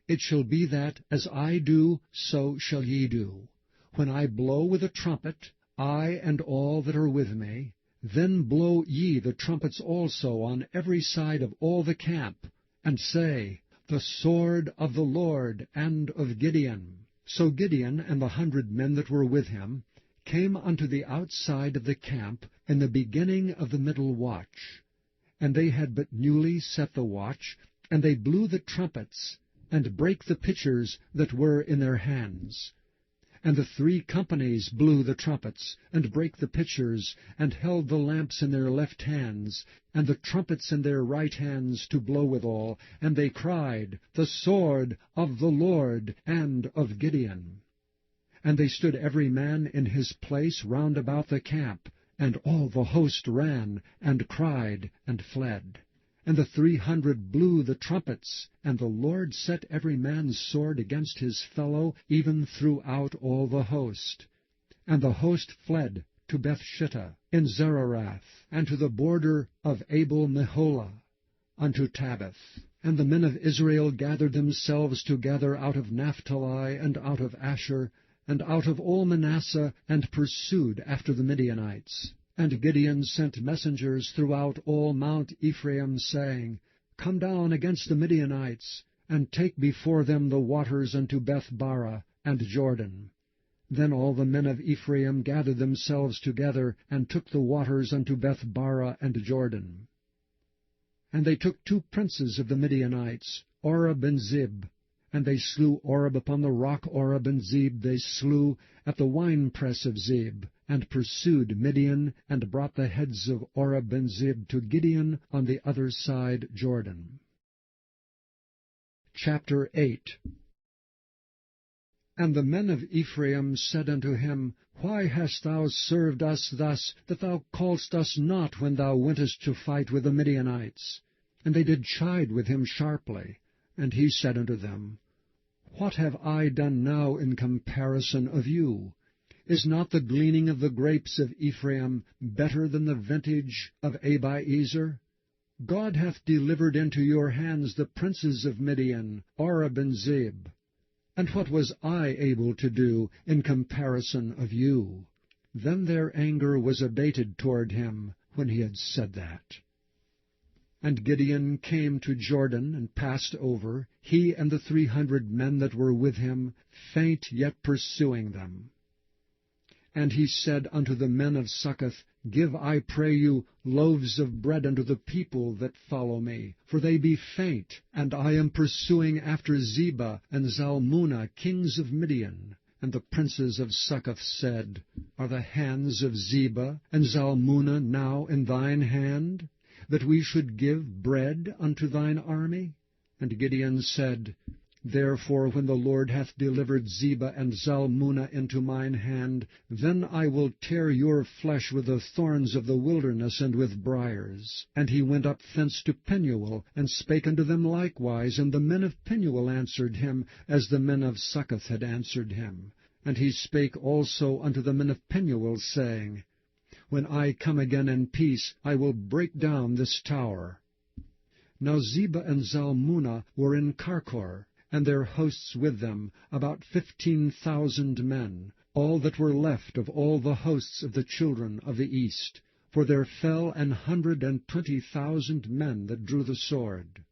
it shall be that, as I do, so shall ye do. When I blow with a trumpet, I and all that are with me, then blow ye the trumpets also on every side of all the camp, and say, The sword of the Lord and of Gideon. So Gideon and the 100 men that were with him came unto the outside of the camp in the beginning of the middle watch. And they had but newly set the watch, and they blew the trumpets, and brake the pitchers that were in their hands. And the 3 companies blew the trumpets, and brake the pitchers, and held the lamps in their left hands, and the trumpets in their right hands to blow withal, and they cried, The sword of the Lord and of Gideon. And they stood every man in his place round about the camp, and all the host ran, and cried, and fled. And the 300 blew the trumpets, and the Lord set every man's sword against his fellow, even throughout all the host. And the host fled to Bethshittah in Zererath, and to the border of Abel-Meholah, unto Tabbath. And the men of Israel gathered themselves together out of Naphtali, and out of Asher, and out of all Manasseh, and pursued after the Midianites. And Gideon sent messengers throughout all Mount Ephraim, saying, Come down against the Midianites, and take before them the waters unto Beth-barah and Jordan. Then all the men of Ephraim gathered themselves together, and took the waters unto Beth-barah and Jordan. And they took 2 princes of the Midianites, Oreb and Zeb, and they slew Oreb upon the rock Oreb, and Zeb they slew at the winepress of Zeb, and pursued Midian, and brought the heads of Oreb and Zeb to Gideon on the other side Jordan. Chapter 8. And the men of Ephraim said unto him, Why hast thou served us thus, that thou calledst us not when thou wentest to fight with the Midianites? And they did chide with him sharply. And he said unto them, What have I done now in comparison of you? Is not the gleaning of the grapes of Ephraim better than the vintage of Abiezer? God hath delivered into your hands the princes of Midian, Oreb and Zeb. And what was I able to do in comparison of you? Then their anger was abated toward him when he had said that. And Gideon came to Jordan, and passed over, he and the 300 men that were with him, faint yet pursuing them. And he said unto the men of Succoth, Give, I pray you, loaves of bread unto the people that follow me, for they be faint, and I am pursuing after Zebah and Zalmunna, kings of Midian. And the princes of Succoth said, Are the hands of Zebah and Zalmunna now in thine hand, that we should give bread unto thine army? And Gideon said, Therefore, when the Lord hath delivered Zebah and Zalmunna into mine hand, then I will tear your flesh with the thorns of the wilderness and with briars. And he went up thence to Penuel, and spake unto them likewise. And the men of Penuel answered him, as the men of Succoth had answered him. And he spake also unto the men of Penuel, saying, When I come again in peace, I will break down this tower. Now Zebah and Zalmunna were in Karkor, and their hosts with them, about 15,000 men, all that were left of all the hosts of the children of the east. For there fell 120,000 men that drew the sword.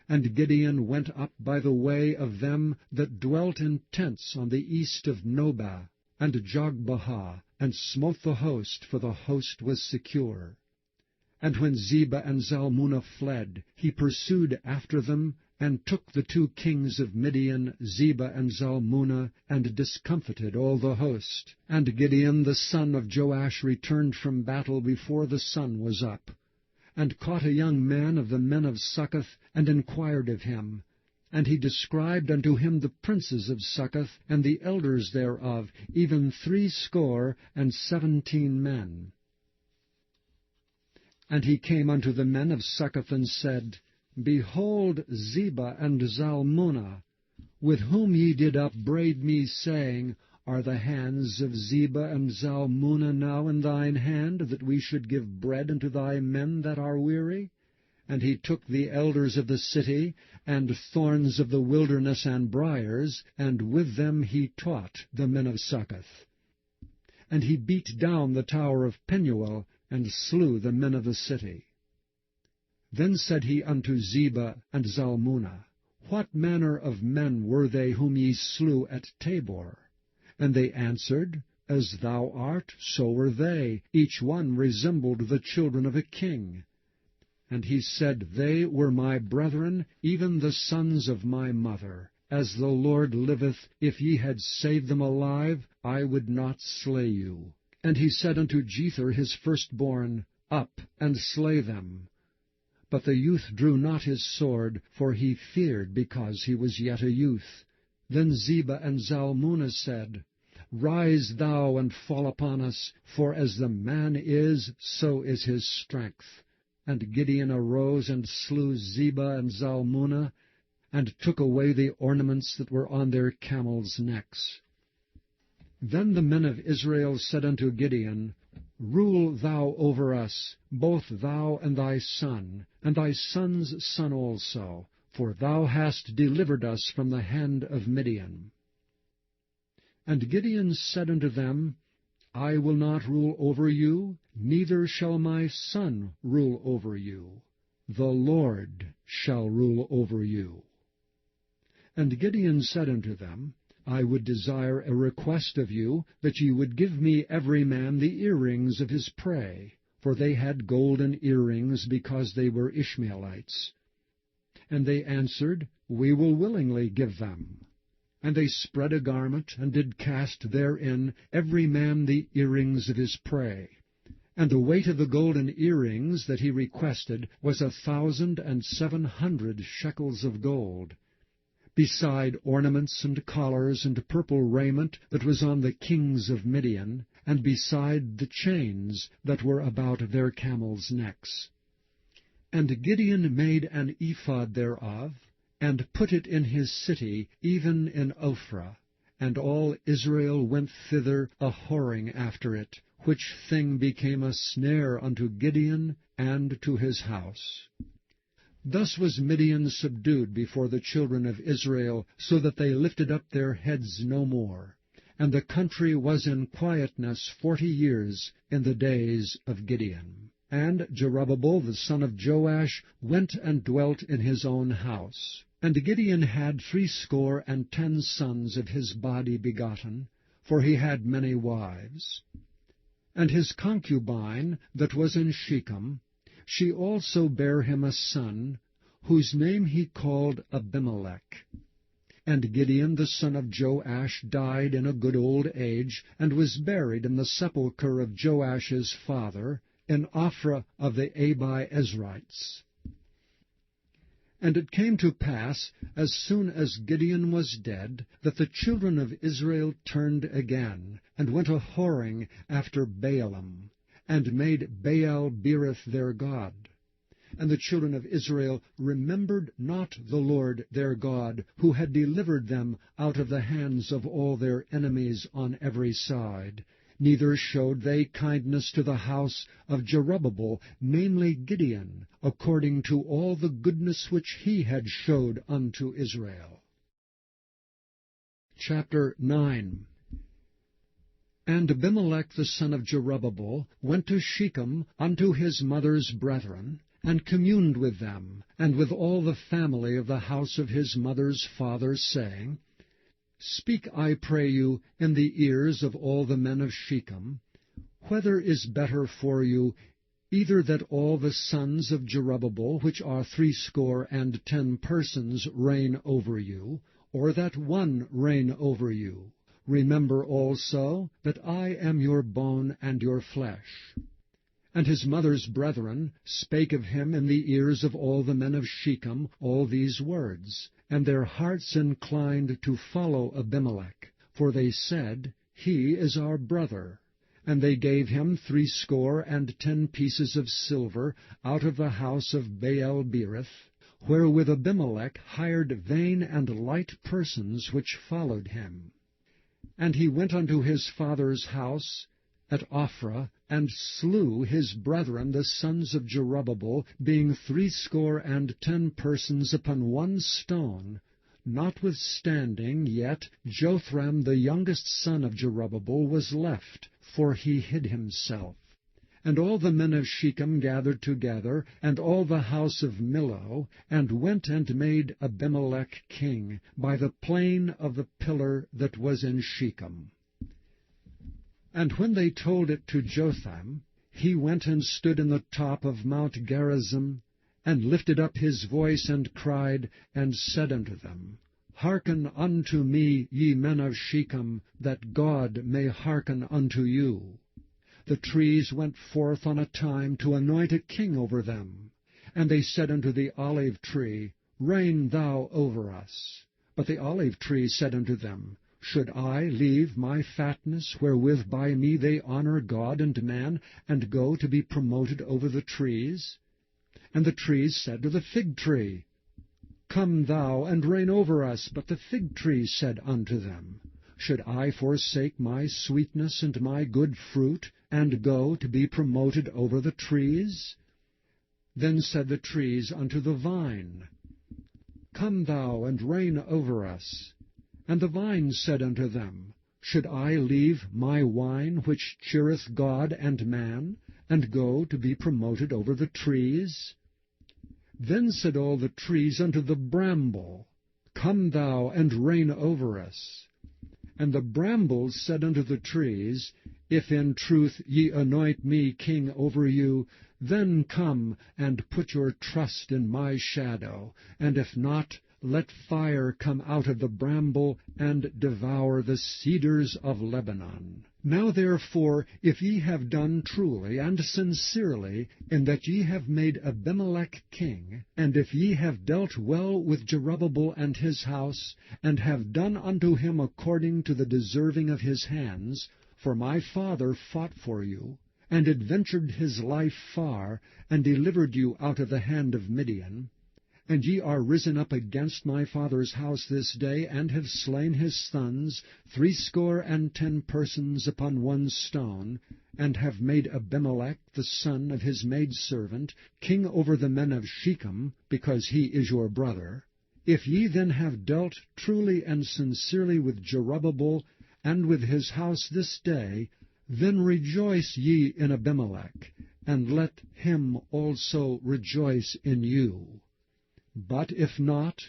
And Gideon went up by the way of them that dwelt in tents on the east of Nobah and Jogbehah, and smote the host, for the host was secure. And when Zebah and Zalmunna fled, he pursued after them, and took the 2 kings of Midian, Zebah and Zalmunna, and discomfited all the host. And Gideon the son of Joash returned from battle before the sun was up, and caught a young man of the men of Succoth, and inquired of him. And he described unto him the princes of Succoth, and the elders thereof, even 17 men. And he came unto the men of Succoth, and said, Behold Zebah and Zalmunna, with whom ye did upbraid me, saying, Are the hands of Zebah and Zalmunna now in thine hand, that we should give bread unto thy men that are weary? And he took the elders of the city, and thorns of the wilderness, and briars, and with them he taught the men of Succoth. And he beat down the tower of Penuel, and slew the men of the city. Then said he unto Zebah and Zalmunna, What manner of men were they whom ye slew at Tabor? And they answered, As thou art, so were they. Each one resembled the children of a king. And he said, They were my brethren, even the sons of my mother. As the Lord liveth, if ye had saved them alive, I would not slay you. And he said unto Jether his firstborn, Up, and slay them. But the youth drew not his sword, for he feared, because he was yet a youth. Then Zebah and Zalmunna said, Rise thou, and fall upon us, for as the man is, so is his strength. And Gideon arose, and slew Zebah and Zalmunna, and took away the ornaments that were on their camels' necks. Then the men of Israel said unto Gideon, Rule thou over us, both thou and thy son's son also, for thou hast delivered us from the hand of Midian. And Gideon said unto them, I will not rule over you, neither shall my son rule over you. The Lord shall rule over you. And Gideon said unto them, I would desire a request of you, that ye would give me every man the earrings of his prey, for they had golden earrings, because they were Ishmaelites. And they answered, We will willingly give them. And they spread a garment, and did cast therein every man the earrings of his prey. And the weight of the golden earrings that he requested was 1,700 shekels of gold, beside ornaments and collars and purple raiment that was on the kings of Midian, and beside the chains that were about their camels' necks. And Gideon made an ephod thereof, and put it in his city, even in Ophrah. And all Israel went thither a-whoring after it, which thing became a snare unto Gideon and to his house. Thus was Midian subdued before the children of Israel, so that they lifted up their heads no more. And the country was in quietness 40 years in the days of Gideon. And Jerubbabel the son of Joash went and dwelt in his own house. And Gideon had 70 sons of his body begotten, for he had many wives. And his concubine that was in Shechem, she also bare him a son, whose name he called Abimelech. And Gideon the son of Joash died in a good old age, and was buried in the sepulchre of Joash's father, in Ophrah of the Abiezrites. And it came to pass, as soon as Gideon was dead, that the children of Israel turned again, and went a-whoring after Baalim, and made Baal-berith their god. And the children of Israel remembered not the Lord their God, who had delivered them out of the hands of all their enemies on every side. Neither showed they kindness to the house of Jerubbabel, namely Gideon, according to all the goodness which he had showed unto Israel. Chapter 9. And Abimelech the son of Jerubbabel went to Shechem unto his mother's brethren, and communed with them, and with all the family of the house of his mother's father, saying, Speak, I pray you, in the ears of all the men of Shechem, whether is better for you, either that all the sons of Jerubbabel, which are 70 persons, reign over you, or that one reign over you. Remember also that I am your bone and your flesh. And his mother's brethren spake of him in the ears of all the men of Shechem all these words, and their hearts inclined to follow Abimelech, for they said, He is our brother. And they gave him 70 pieces of silver out of the house of Baal-berith, wherewith Abimelech hired vain and light persons which followed him. And he went unto his father's house at Ophrah, and slew his brethren the sons of Jerubbabel, being 70 persons upon one stone. Notwithstanding, yet Jotham the youngest son of Jerubbabel was left, for he hid himself. And all the men of Shechem gathered together, and all the house of Millo, and went and made Abimelech king, by the plain of the pillar that was in Shechem. And when they told it to Jotham, he went and stood in the top of Mount Gerizim, and lifted up his voice, and cried, and said unto them, Hearken unto me, ye men of Shechem, that God may hearken unto you. The trees went forth on a time to anoint a king over them. And they said unto the olive tree, Reign thou over us. But the olive tree said unto them, Should I leave my fatness, wherewith by me they honor God and man, and go to be promoted over the trees? And the trees said to the fig tree, Come thou and reign over us. But the fig tree said unto them, Should I forsake my sweetness and my good fruit, and go to be promoted over the trees? Then said the trees unto the vine, Come thou and reign over us. And the vine said unto them, Should I leave my wine, which cheereth God and man, and go to be promoted over the trees? Then said all the trees unto the bramble, Come thou and reign over us. And the brambles said unto the trees, If in truth ye anoint me king over you, then come and put your trust in my shadow, and if not, let fire come out of the bramble, and devour the cedars of Lebanon. Now therefore, if ye have done truly and sincerely, in that ye have made Abimelech king, and if ye have dealt well with Jerubbabel and his house, and have done unto him according to the deserving of his hands, for my father fought for you, and adventured his life far, and delivered you out of the hand of Midian, and ye are risen up against my father's house this day, and have slain his sons, 70 persons upon one stone, and have made Abimelech, the son of his maidservant, king over the men of Shechem, because he is your brother. If ye then have dealt truly and sincerely with Jerubbabel, and with his house this day, then rejoice ye in Abimelech, and let him also rejoice in you. But if not,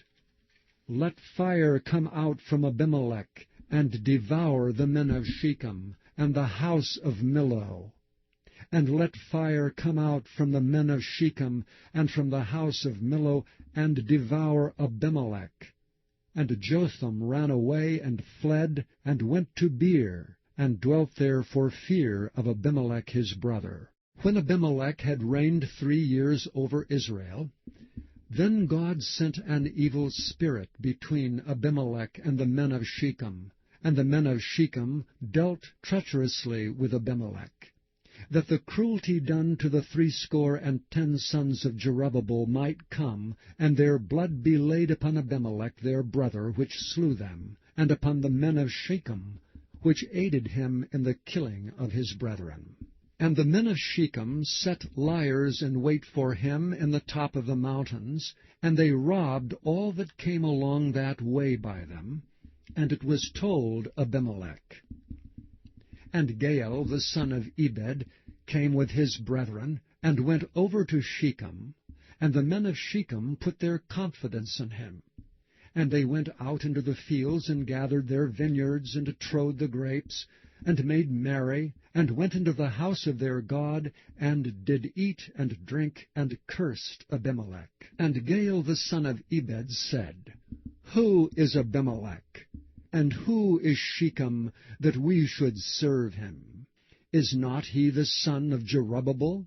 let fire come out from Abimelech, and devour the men of Shechem, and the house of Millo. And let fire come out from the men of Shechem, and from the house of Millo, and devour Abimelech. And Jotham ran away, and fled, and went to Beer, and dwelt there for fear of Abimelech his brother. When Abimelech had reigned 3 years over Israel, then God sent an evil spirit between Abimelech and the men of Shechem, and the men of Shechem dealt treacherously with Abimelech, that the cruelty done to the 70 sons of Jerubbabel might come, and their blood be laid upon Abimelech their brother, which slew them, and upon the men of Shechem, which aided him in the killing of his brethren. And the men of Shechem set liers in wait for him in the top of the mountains, and they robbed all that came along that way by them. And it was told Abimelech. And Gaal the son of Ebed came with his brethren, and went over to Shechem, and the men of Shechem put their confidence in him. And they went out into the fields, and gathered their vineyards, and trode the grapes, and made merry, and went into the house of their God, and did eat and drink, and cursed Abimelech. And Gaal the son of Ebed said, Who is Abimelech? And who is Shechem, that we should serve him? Is not he the son of Jerubbabel?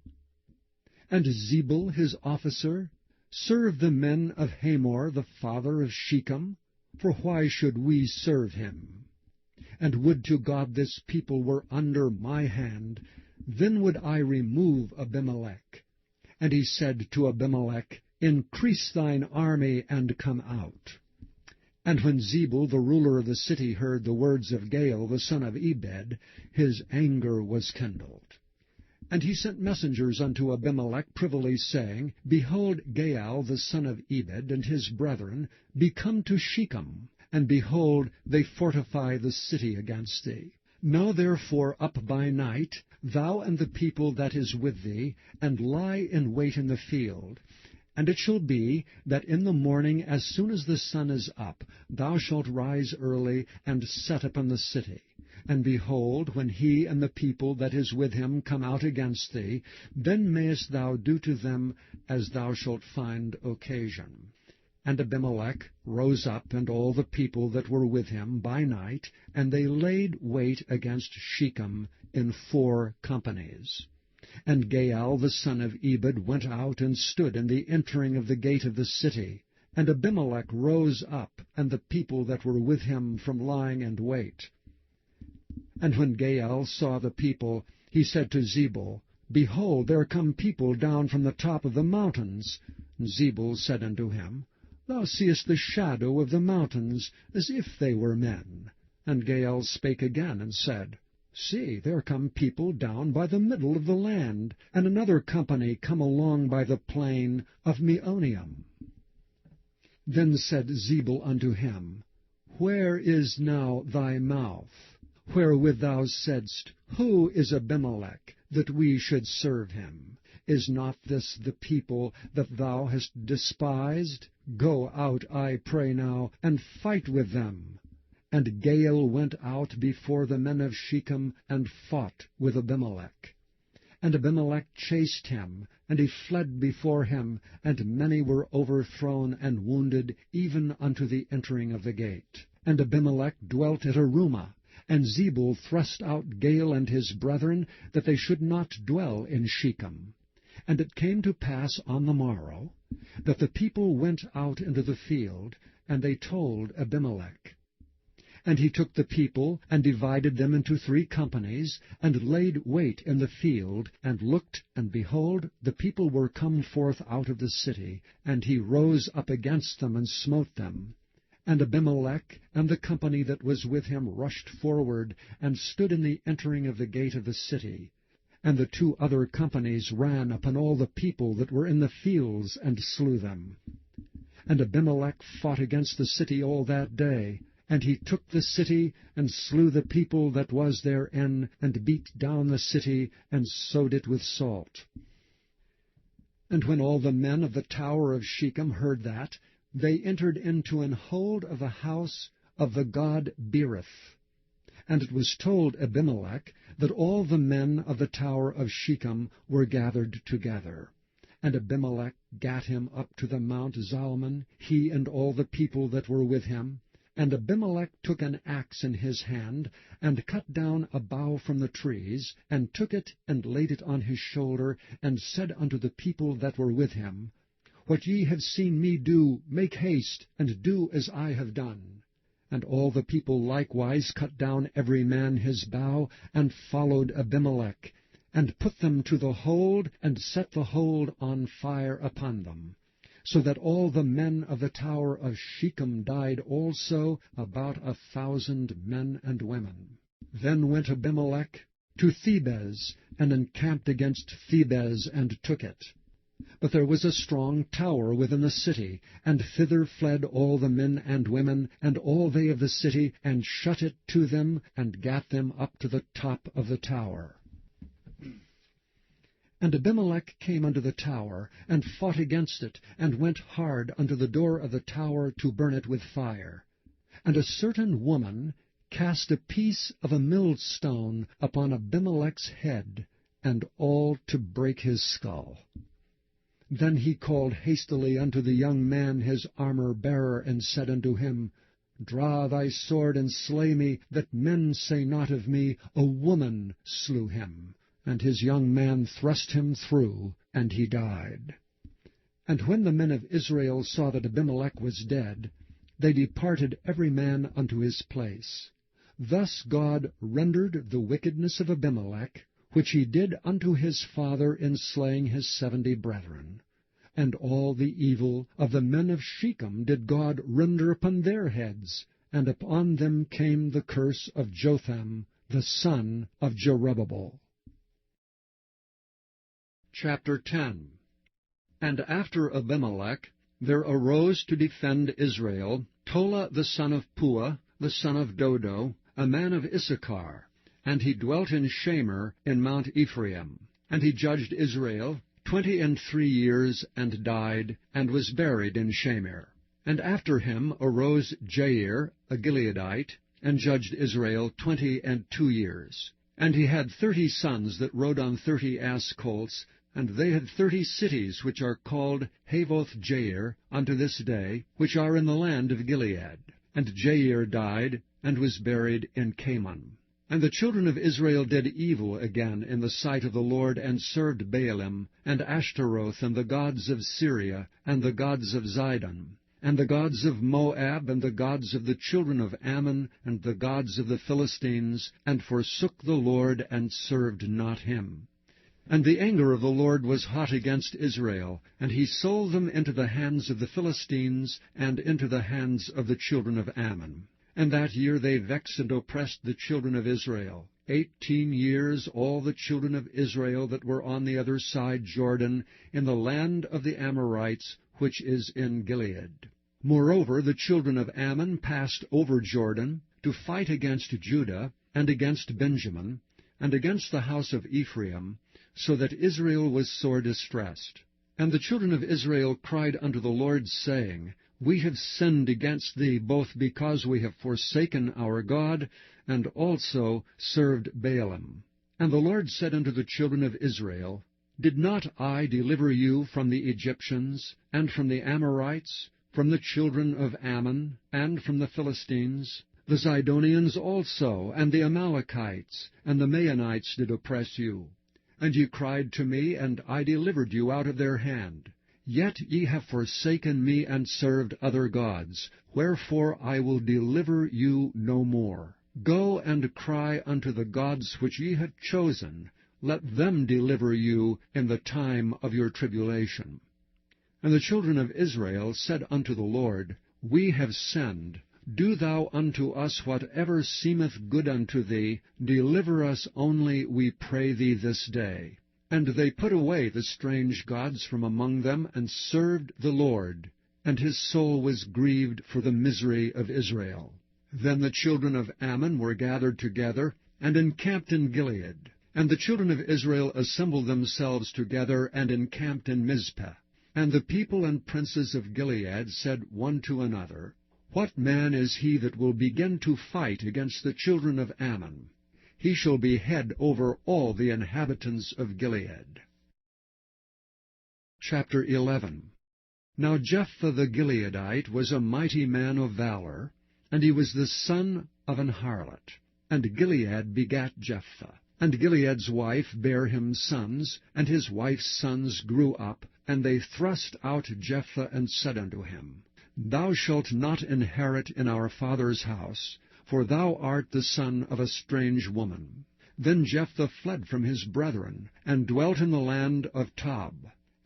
And Zebul his officer serve the men of Hamor the father of Shechem? For why should we serve him? And would to God this people were under my hand, then would I remove Abimelech. And he said to Abimelech, Increase thine army, and come out. And when Zebul the ruler of the city heard the words of Gaal the son of Ebed, his anger was kindled. And he sent messengers unto Abimelech privily, saying, Behold, Gaal the son of Ebed and his brethren be come to Shechem, and behold, they fortify the city against thee. Now therefore up by night, thou and the people that is with thee, and lie in wait in the field. And it shall be, that in the morning, as soon as the sun is up, thou shalt rise early, and set upon the city. And behold, when he and the people that is with him come out against thee, then mayest thou do to them as thou shalt find occasion. And Abimelech rose up, and all the people that were with him by night, and they laid wait against Shechem in 4 companies. And Gaal the son of Ebed went out and stood in the entering of the gate of the city. And Abimelech rose up, and the people that were with him from lying in wait. And when Gaal saw the people, he said to Zebul, Behold, there come people down from the top of the mountains. And Zebul said unto him, Thou seest the shadow of the mountains, as if they were men. And Gaal spake again, and said, See, there come people down by the middle of the land, and another company come along by the plain of Meonium. Then said Zebul unto him, Where is now thy mouth, wherewith thou saidst, Who is Abimelech, that we should serve him? Is not this the people that thou hast despised? Go out, I pray now, and fight with them. And Gaal went out before the men of Shechem, and fought with Abimelech. And Abimelech chased him, and he fled before him, and many were overthrown and wounded, even unto the entering of the gate. And Abimelech dwelt at Arumah, and Zebul thrust out Gaal and his brethren, that they should not dwell in Shechem. And it came to pass on the morrow, that the people went out into the field, and they told Abimelech. And he took the people, and divided them into 3 companies, and laid wait in the field, and looked, and behold, the people were come forth out of the city, and he rose up against them, and smote them. And Abimelech and the company that was with him rushed forward, and stood in the entering of the gate of the city. And the 2 other companies ran upon all the people that were in the fields, and slew them. And Abimelech fought against the city all that day. And he took the city, and slew the people that was therein, and beat down the city, and sowed it with salt. And when all the men of the tower of Shechem heard that, they entered into an hold of the house of the god Berith. And it was told Abimelech that all the men of the tower of Shechem were gathered together. And Abimelech gat him up to the Mount Zalmon, he and all the people that were with him. And Abimelech took an axe in his hand, and cut down a bough from the trees, and took it, and laid it on his shoulder, and said unto the people that were with him, What ye have seen me do, make haste, and do as I have done. And all the people likewise cut down every man his bough, and followed Abimelech, and put them to the hold, and set the hold on fire upon them. So that all the men of the tower of Shechem died also, about 1,000 men and women. Then went Abimelech to Thebez, and encamped against Thebez, and took it. But there was a strong tower within the city, and thither fled all the men and women, and all they of the city, and shut it to them, and gat them up to the top of the tower. And Abimelech came unto the tower, and fought against it, and went hard unto the door of the tower to burn it with fire. And a certain woman cast a piece of a millstone upon Abimelech's head, and all to break his skull. Then he called hastily unto the young man his armor-bearer, and said unto him, Draw thy sword, and slay me, that men say not of me, A woman slew him. And his young man thrust him through, and he died. And when the men of Israel saw that Abimelech was dead, they departed every man unto his place. Thus God rendered the wickedness of Abimelech, which he did unto his father in slaying his 70 brethren. And all the evil of the men of Shechem did God render upon their heads, and upon them came the curse of Jotham, the son of Jerubbaal. Chapter 10. And after Abimelech there arose to defend Israel Tola the son of Puah, the son of Dodo, a man of Issachar, and he dwelt in Shamir in Mount Ephraim. And he judged Israel 23 years, and died, and was buried in Shamir. And after him arose Jair, a Gileadite, and judged Israel 22 years. And he had 30 sons that rode on 30 ass colts, and they had 30 cities, which are called Havoth-Jair unto this day, which are in the land of Gilead. And Jair died, and was buried in Kamon. And the children of Israel did evil again in the sight of the Lord, and served Baalim, and Ashtaroth, and the gods of Syria, and the gods of Zidon, and the gods of Moab, and the gods of the children of Ammon, and the gods of the Philistines, and forsook the Lord, and served not him. And the anger of the Lord was hot against Israel, and he sold them into the hands of the Philistines, and into the hands of the children of Ammon. And that year they vexed and oppressed the children of Israel 18 years all the children of Israel that were on the other side Jordan, in the land of the Amorites, which is in Gilead. Moreover, the children of Ammon passed over Jordan to fight against Judah, and against Benjamin, and against the house of Ephraim, so that Israel was sore distressed. And the children of Israel cried unto the Lord, saying, We have sinned against thee, both because we have forsaken our God, and also served Baalim. And the Lord said unto the children of Israel, Did not I deliver you from the Egyptians, and from the Amorites, from the children of Ammon, and from the Philistines? The Zidonians also, and the Amalekites, and the Maonites did oppress you. And ye cried to me, and I delivered you out of their hand. Yet ye have forsaken me, and served other gods. Wherefore I will deliver you no more. Go and cry unto the gods which ye have chosen. Let them deliver you in the time of your tribulation. And the children of Israel said unto the Lord, We have sinned. Do thou unto us whatever seemeth good unto thee. Deliver us only, we pray thee, this day. And they put away the strange gods from among them, and served the Lord. And his soul was grieved for the misery of Israel. Then the children of Ammon were gathered together, and encamped in Gilead. And the children of Israel assembled themselves together, and encamped in Mizpeh. And the people and princes of Gilead said one to another, What man is he that will begin to fight against the children of Ammon? He shall be head over all the inhabitants of Gilead. Chapter 11. Now Jephthah the Gileadite was a mighty man of valor, and he was the son of an harlot. And Gilead begat Jephthah. And Gilead's wife bare him sons, and his wife's sons grew up, and they thrust out Jephthah, and said unto him, Thou shalt not inherit in our father's house, for thou art the son of a strange woman. Then Jephthah fled from his brethren, and dwelt in the land of Tob.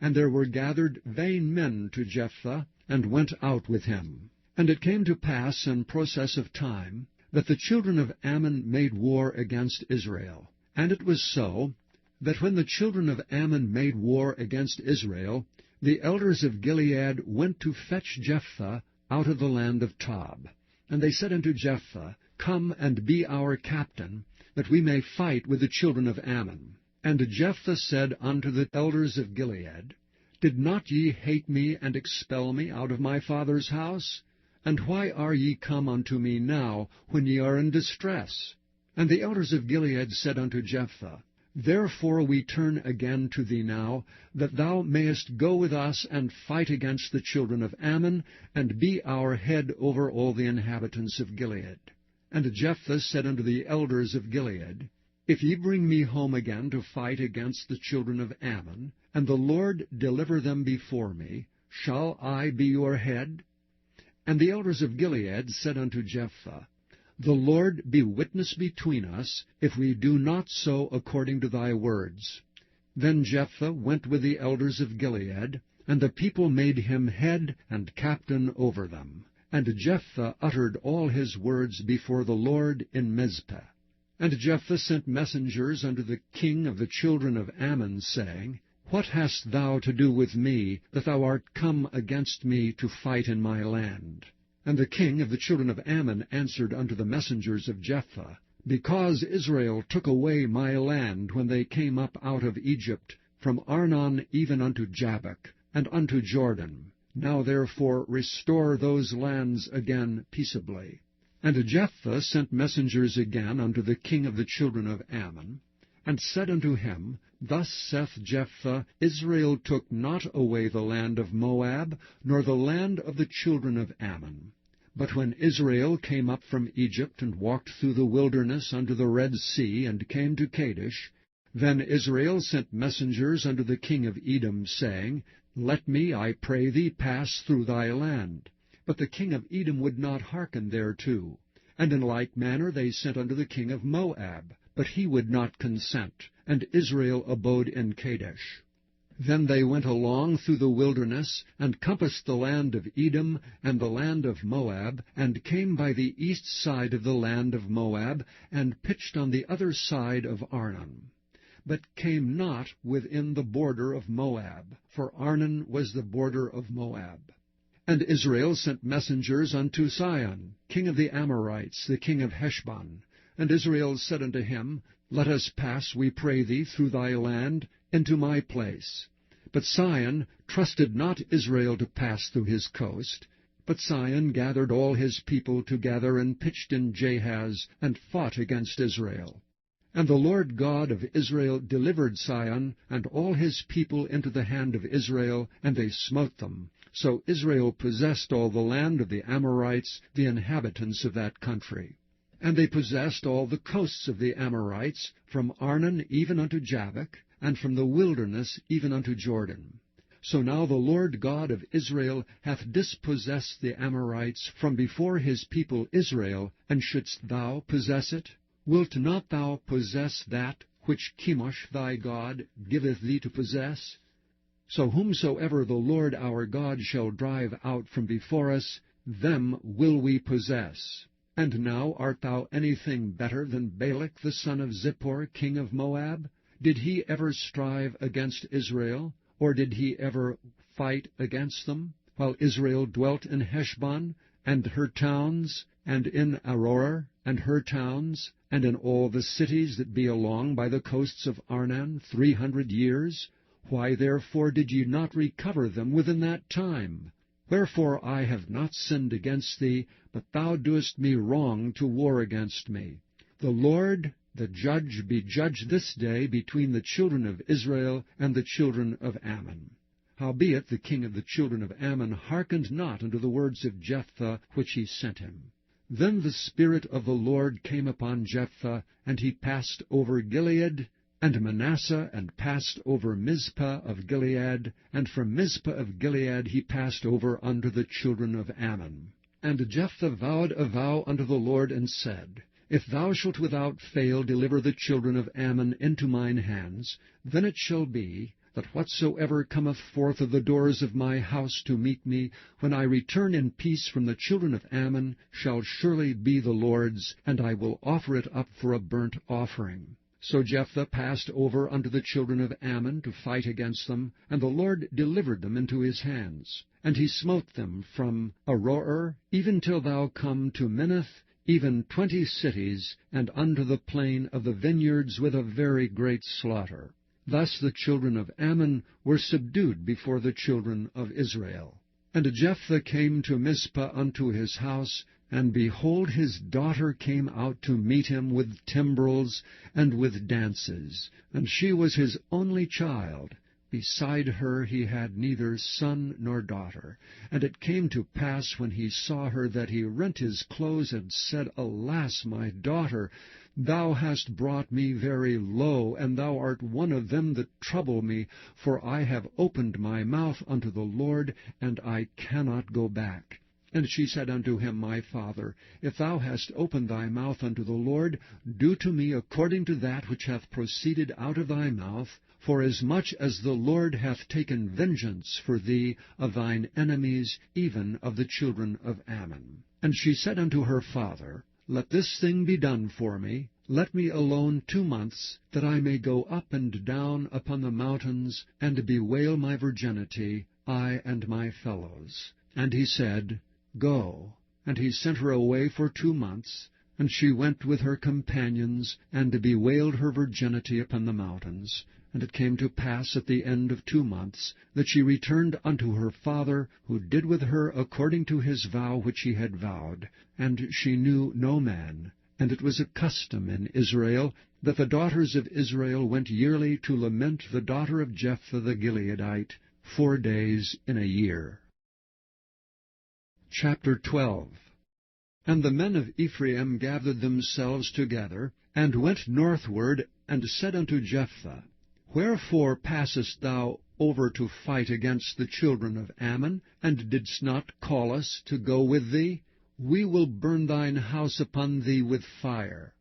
And there were gathered vain men to Jephthah, and went out with him. And it came to pass in process of time, that the children of Ammon made war against Israel. And it was so, that when the children of Ammon made war against Israel, the elders of Gilead went to fetch Jephthah out of the land of Tob. And they said unto Jephthah, Come and be our captain, that we may fight with the children of Ammon. And Jephthah said unto the elders of Gilead, Did not ye hate me, and expel me out of my father's house? And why are ye come unto me now, when ye are in distress? And the elders of Gilead said unto Jephthah, Therefore we turn again to thee now, that thou mayest go with us and fight against the children of Ammon, and be our head over all the inhabitants of Gilead. And Jephthah said unto the elders of Gilead, If ye bring me home again to fight against the children of Ammon, and the Lord deliver them before me, shall I be your head? And the elders of Gilead said unto Jephthah, The Lord be witness between us, if we do not so according to thy words. Then Jephthah went with the elders of Gilead, and the people made him head and captain over them. And Jephthah uttered all his words before the Lord in Mizpeh. And Jephthah sent messengers unto the king of the children of Ammon, saying, What hast thou to do with me, that thou art come against me to fight in my land? And the king of the children of Ammon answered unto the messengers of Jephthah, Because Israel took away my land when they came up out of Egypt, from Arnon even unto Jabbok, and unto Jordan. Now therefore restore those lands again peaceably. And Jephthah sent messengers again unto the king of the children of Ammon, and said unto him, Thus saith Jephthah, Israel took not away the land of Moab, nor the land of the children of Ammon. But when Israel came up from Egypt, and walked through the wilderness unto the Red Sea, and came to Kadesh, then Israel sent messengers unto the king of Edom, saying, Let me, I pray thee, pass through thy land. But the king of Edom would not hearken thereto. And in like manner they sent unto the king of Moab, but he would not consent, and Israel abode in Kadesh. Then they went along through the wilderness, and compassed the land of Edom and the land of Moab, and came by the east side of the land of Moab, and pitched on the other side of Arnon, but came not within the border of Moab, for Arnon was the border of Moab. And Israel sent messengers unto Sihon, king of the Amorites, the king of Heshbon. And Israel said unto him, Let us pass, we pray thee, through thy land, into my place. But Sihon trusted not Israel to pass through his coast. But Sihon gathered all his people together, and pitched in Jahaz, and fought against Israel. And the Lord God of Israel delivered Sihon and all his people into the hand of Israel, and they smote them. So Israel possessed all the land of the Amorites, the inhabitants of that country. And they possessed all the coasts of the Amorites, from Arnon even unto Jabbok, and from the wilderness even unto Jordan. So now the Lord God of Israel hath dispossessed the Amorites from before his people Israel, and shouldst thou possess it? Wilt not thou possess that which Chemosh thy God giveth thee to possess? So whomsoever the Lord our God shall drive out from before us, them will we possess. And now art thou anything better than Balak the son of Zippor, king of Moab? Did he ever strive against Israel, or did he ever fight against them, while Israel dwelt in Heshbon, and her towns, and in Aroer, and her towns, and in all the cities that be along by the coasts of Arnon 300 years? Why therefore did ye not recover them within that time? Wherefore I have not sinned against thee, but thou doest me wrong to war against me. The Lord, the judge, be judged this day between the children of Israel and the children of Ammon. Howbeit the king of the children of Ammon hearkened not unto the words of Jephthah which he sent him. Then the Spirit of the Lord came upon Jephthah, and he passed over Gilead, and Manasseh, and passed over Mizpah of Gilead, and from Mizpah of Gilead he passed over unto the children of Ammon. And Jephthah vowed a vow unto the Lord, and said, If thou shalt without fail deliver the children of Ammon into mine hands, then it shall be, that whatsoever cometh forth of the doors of my house to meet me, when I return in peace from the children of Ammon, shall surely be the Lord's, and I will offer it up for a burnt offering. So Jephthah passed over unto the children of Ammon to fight against them, and the Lord delivered them into his hands. And he smote them from Aroer, even till thou come to Minnith, even 20 cities, and unto the plain of the vineyards with a very great slaughter. Thus the children of Ammon were subdued before the children of Israel. And Jephthah came to Mizpah unto his house, and behold, his daughter came out to meet him with timbrels and with dances, and she was his only child. Beside her he had neither son nor daughter. And it came to pass, when he saw her, that he rent his clothes, and said, Alas, my daughter, thou hast brought me very low, and thou art one of them that trouble me, for I have opened my mouth unto the Lord, and I cannot go back. And she said unto him, My father, if thou hast opened thy mouth unto the Lord, do to me according to that which hath proceeded out of thy mouth, forasmuch as the Lord hath taken vengeance for thee of thine enemies, even of the children of Ammon. And she said unto her father, Let this thing be done for me. Let me alone 2 months, that I may go up and down upon the mountains, and bewail my virginity, I and my fellows. And he said, Go. And he sent her away for 2 months, and she went with her companions, and bewailed her virginity upon the mountains. And it came to pass at the end of 2 months, that she returned unto her father, who did with her according to his vow which he had vowed. And she knew no man. And it was a custom in Israel, that the daughters of Israel went yearly to lament the daughter of Jephthah the Gileadite 4 days in a year. Chapter 12. And the men of Ephraim gathered themselves together, and went northward, and said unto Jephthah, Wherefore passest thou over to fight against the children of Ammon, and didst not call us to go with thee? We will burn thine house upon thee with fire.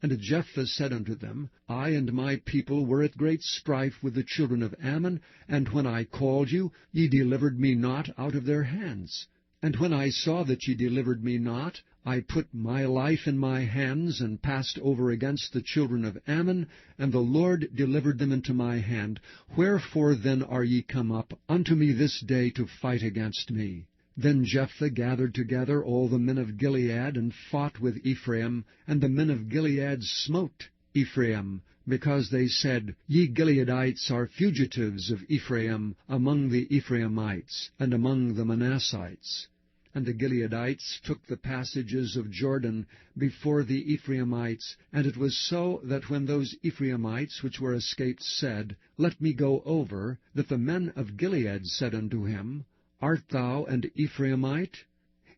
And Jephthah said unto them, I and my people were at great strife with the children of Ammon, and when I called you, ye delivered me not out of their hands. And when I saw that ye delivered me not, I put my life in my hands, and passed over against the children of Ammon, and the Lord delivered them into my hand. Wherefore then are ye come up unto me this day to fight against me? Then Jephthah gathered together all the men of Gilead, and fought with Ephraim, and the men of Gilead smote Ephraim, because they said, Ye Gileadites are fugitives of Ephraim among the Ephraimites, and among the Manassites. And the Gileadites took the passages of Jordan before the Ephraimites. And it was so that when those Ephraimites which were escaped said, Let me go over, that the men of Gilead said unto him, Art thou an Ephraimite?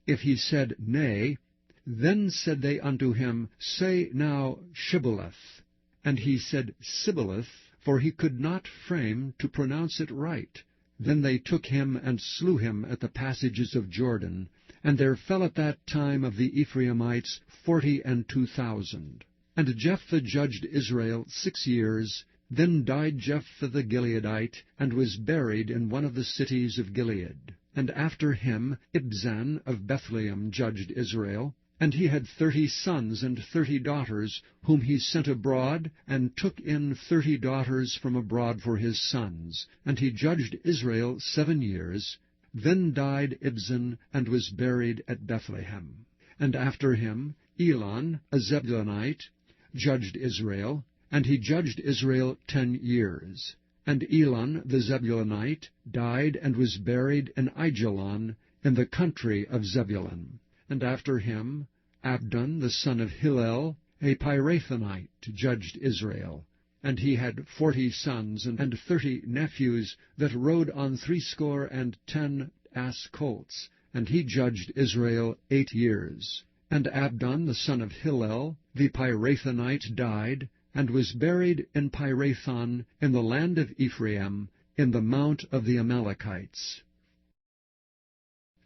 If he said, Nay, then said they unto him, Say now Shibboleth. And he said Sibboleth, for he could not frame to pronounce it right. Then they took him and slew him at the passages of Jordan. And there fell at that time of the Ephraimites 42,000. And Jephthah judged Israel 6 years. Then died Jephthah the Gileadite, and was buried in one of the cities of Gilead. And after him Ibzan of Bethlehem judged Israel. And he had 30 sons and 30 daughters, whom he sent abroad, and took in 30 daughters from abroad for his sons. And he judged Israel 7 years. Then died Ibzan, and was buried at Bethlehem. And after him Elon, a Zebulunite, judged Israel. And he judged Israel 10 years. And Elon the Zebulunite died, and was buried in Aijalon, in the country of Zebulun. And after him Abdon the son of Hillel, a Pirathonite, judged Israel. And he had 40 sons and 30 nephews that rode on 60 ass colts. And he judged Israel 8 years. And Abdon the son of Hillel, the Pirathonite, died, and was buried in Pirathon, in the land of Ephraim, in the mount of the Amalekites.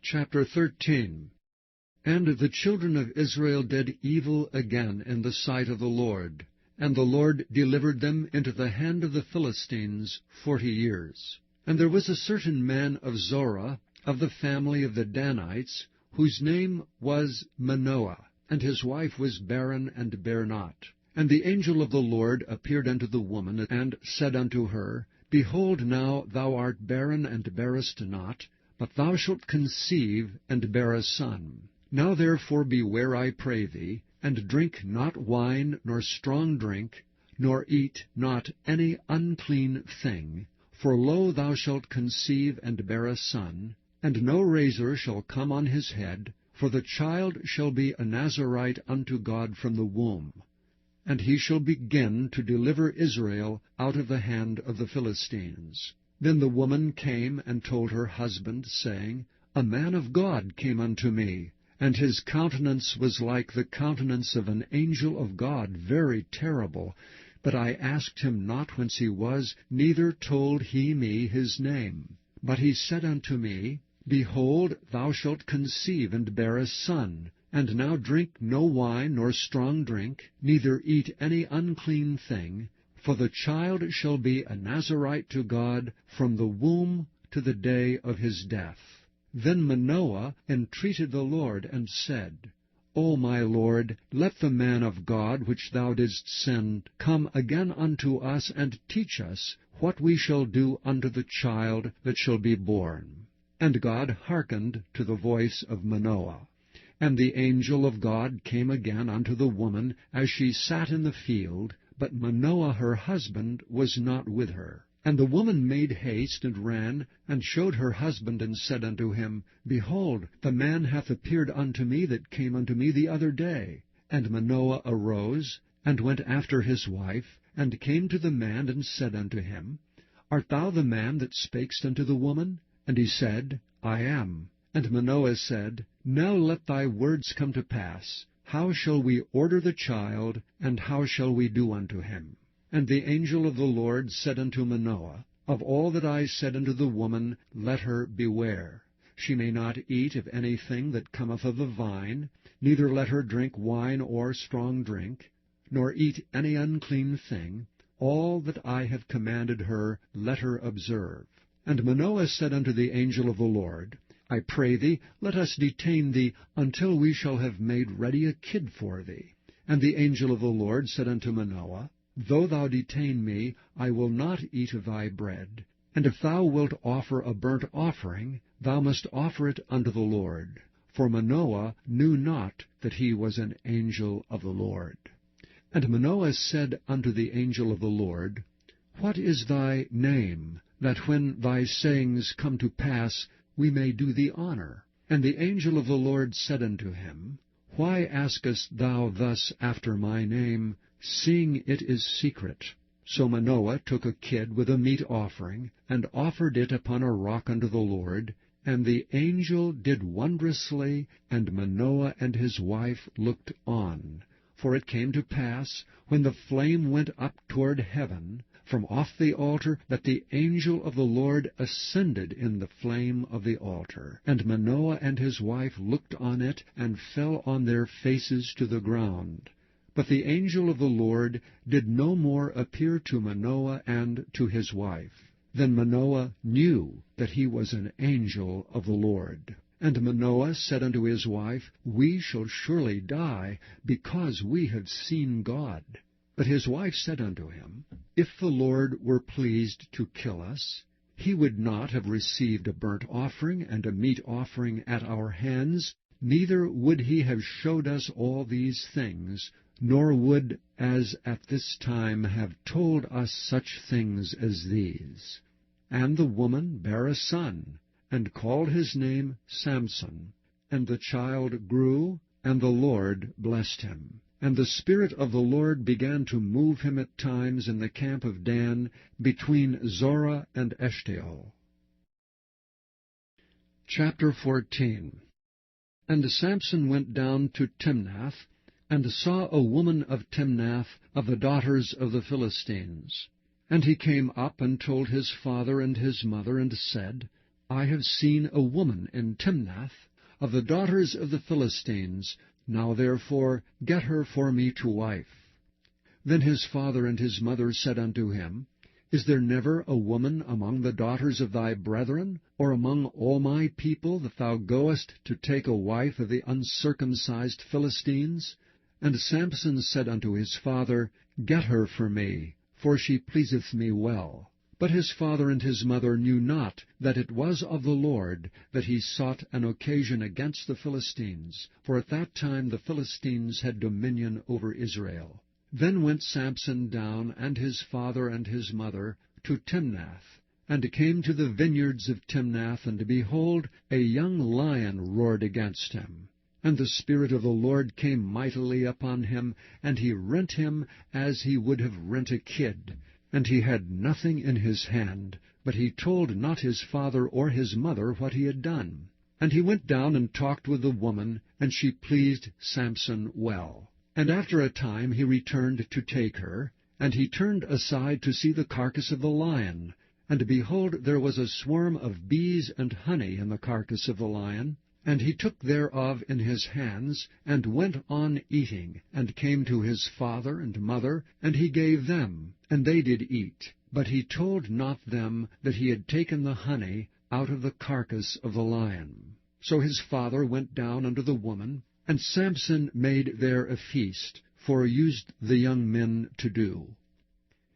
Chapter 13. And the children of Israel did evil again in the sight of the Lord, and the Lord delivered them into the hand of the Philistines 40 years. And there was a certain man of Zorah, of the family of the Danites, whose name was Manoah, and his wife was barren and bare not. And the angel of the Lord appeared unto the woman, and said unto her, Behold, now thou art barren and bearest not, but thou shalt conceive and bear a son. Now therefore beware, I pray thee, and drink not wine nor strong drink, nor eat not any unclean thing. For lo, thou shalt conceive and bear a son, and no razor shall come on his head, for the child shall be a Nazarite unto God from the womb. And he shall begin to deliver Israel out of the hand of the Philistines. Then the woman came and told her husband, saying, A man of God came unto me, and his countenance was like the countenance of an angel of God, very terrible. But I asked him not whence he was, neither told he me his name. But he said unto me, Behold, thou shalt conceive and bear a son. And now drink no wine nor strong drink, neither eat any unclean thing, for the child shall be a Nazarite to God from the womb to the day of his death. Then Manoah entreated the Lord, and said, O my Lord, let the man of God which thou didst send come again unto us, and teach us what we shall do unto the child that shall be born. And God hearkened to the voice of Manoah. And the angel of God came again unto the woman as she sat in the field, but Manoah her husband was not with her. And the woman made haste, and ran, and showed her husband, and said unto him, Behold, the man hath appeared unto me that came unto me the other day. And Manoah arose, and went after his wife, and came to the man, and said unto him, Art thou the man that spakest unto the woman? And he said, I am. And Manoah said, Now let thy words come to pass. How shall we order the child, and how shall we do unto him? And the angel of the Lord said unto Manoah, Of all that I said unto the woman, let her beware. She may not eat of anything that cometh of the vine, neither let her drink wine or strong drink. nor eat any unclean thing. All that I have commanded her, let her observe. And Manoah said unto the angel of the Lord, I pray thee, let us detain thee until we shall have made ready a kid for thee. And the angel of the Lord said unto Manoah, Though thou detain me, I will not eat of thy bread. And if thou wilt offer a burnt offering, thou must offer it unto the Lord. For Manoah knew not that he was an angel of the Lord. And Manoah said unto the angel of the Lord, What is thy name, that when thy sayings come to pass, we may do thee honor? And the angel of the Lord said unto him, Why askest thou thus after my name, seeing it is secret? So Manoah took a kid with a meat offering, and offered it upon a rock unto the Lord. And the angel did wondrously, and Manoah and his wife looked on. For it came to pass, when the flame went up toward heaven, from off the altar, that the angel of the Lord ascended in the flame of the altar. And Manoah and his wife looked on it, and fell on their faces to the ground. But the angel of the Lord did no more appear to Manoah and to his wife. Then Manoah knew that he was an angel of the Lord. And Manoah said unto his wife, We shall surely die, because we have seen God. But his wife said unto him, If the Lord were pleased to kill us, he would not have received a burnt offering and a meat offering at our hands, neither would he have showed us all these things, nor would, as at this time, have told us such things as these. And the woman bare a son, and called his name Samson. And the child grew, and the Lord blessed him. And the Spirit of the Lord began to move him at times in the camp of Dan, between Zorah and Eshtaol. Chapter 14. And Samson went down to Timnath, and saw a woman of Timnath, of the daughters of the Philistines. And he came up and told his father and his mother, and said, I have seen a woman in Timnath, of the daughters of the Philistines. Now therefore get her for me to wife. Then his father and his mother said unto him, Is there never a woman among the daughters of thy brethren, or among all my people, that thou goest to take a wife of the uncircumcised Philistines? And Samson said unto his father, Get her for me, for she pleaseth me well. But his father and his mother knew not that it was of the Lord that he sought an occasion against the Philistines, for at that time the Philistines had dominion over Israel. Then went Samson down, and his father and his mother, to Timnath, and came to the vineyards of Timnath, and behold, a young lion roared against him. And the Spirit of the Lord came mightily upon him, and he rent him as he would have rent a kid. And he had nothing in his hand, but he told not his father or his mother what he had done. And he went down and talked with the woman, and she pleased Samson well. And after a time he returned to take her, and he turned aside to see the carcass of the lion. And behold, there was a swarm of bees and honey in the carcass of the lion. And he took thereof in his hands, and went on eating, and came to his father and mother, and he gave them, and they did eat. But he told not them that he had taken the honey out of the carcass of the lion. So his father went down unto the woman, and Samson made there a feast, for used the young men to do.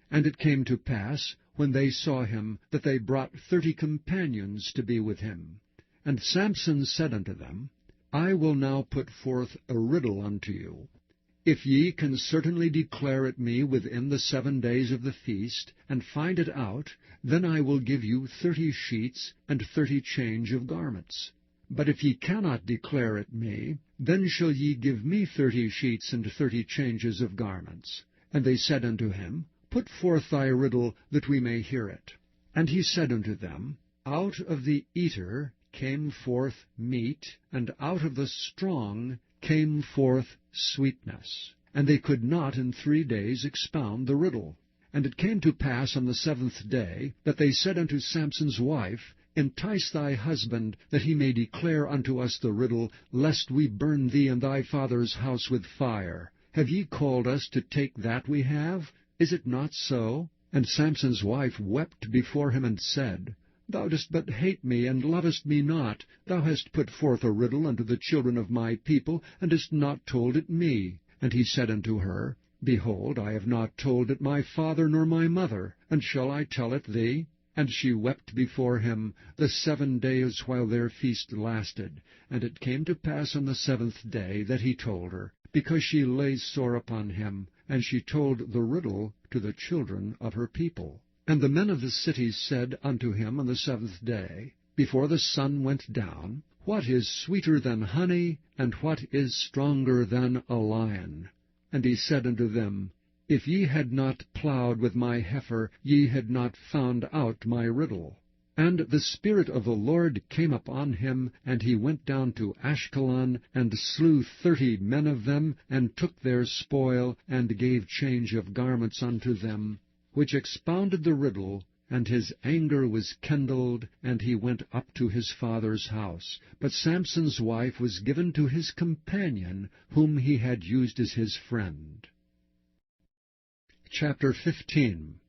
And it came to pass, when they saw him, that they brought 30 companions to be with him. And Samson said unto them, I will now put forth a riddle unto you. If ye can certainly declare it me within the 7 days of the feast, and find it out, then I will give you 30 sheets and 30 change of garments. But if ye cannot declare it me, then shall ye give me 30 sheets and 30 changes of garments. And they said unto him, Put forth thy riddle, that we may hear it. And he said unto them, Out of the eater came forth meat, and out of the strong came forth sweetness. And they could not in 3 days expound the riddle. And it came to pass on the 7th day, that they said unto Samson's wife, Entice thy husband, that he may declare unto us the riddle, lest we burn thee and thy father's house with fire. Have ye called us to take that we have? Is it not so? And Samson's wife wept before him, and said, Thou dost but hate me, and lovest me not. Thou hast put forth a riddle unto the children of my people, and hast not told it me. And he said unto her, Behold, I have not told it my father nor my mother, and shall I tell it thee? And she wept before him the 7 days while their feast lasted. And it came to pass on the 7th day that he told her, because she lay sore upon him, and she told the riddle to the children of her people. And the men of the city said unto him on the 7th day, before the sun went down, What is sweeter than honey, and what is stronger than a lion? And he said unto them, If ye had not plowed with my heifer, ye had not found out my riddle. And the Spirit of the Lord came upon him, and he went down to Ashkelon, and slew 30 men of them, and took their spoil, and gave change of garments unto them, which expounded the riddle. And his anger was kindled, and he went up to his father's house. But Samson's wife was given to his companion, whom he had used as his friend. Chapter 15.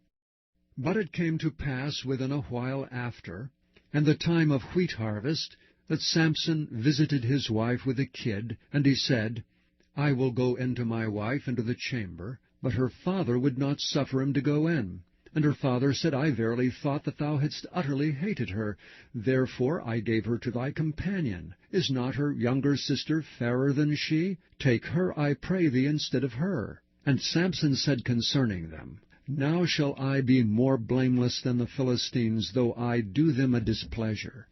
But it came to pass within a while after, and the time of wheat harvest, that Samson visited his wife with a kid, and he said, I will go in to my wife into the chamber. But her father would not suffer him to go in. And her father said, I verily thought that thou hadst utterly hated her. Therefore I gave her to thy companion. Is not her younger sister fairer than she? Take her, I pray thee, instead of her. And Samson said concerning them, Now shall I be more blameless than the Philistines, though I do them a displeasure.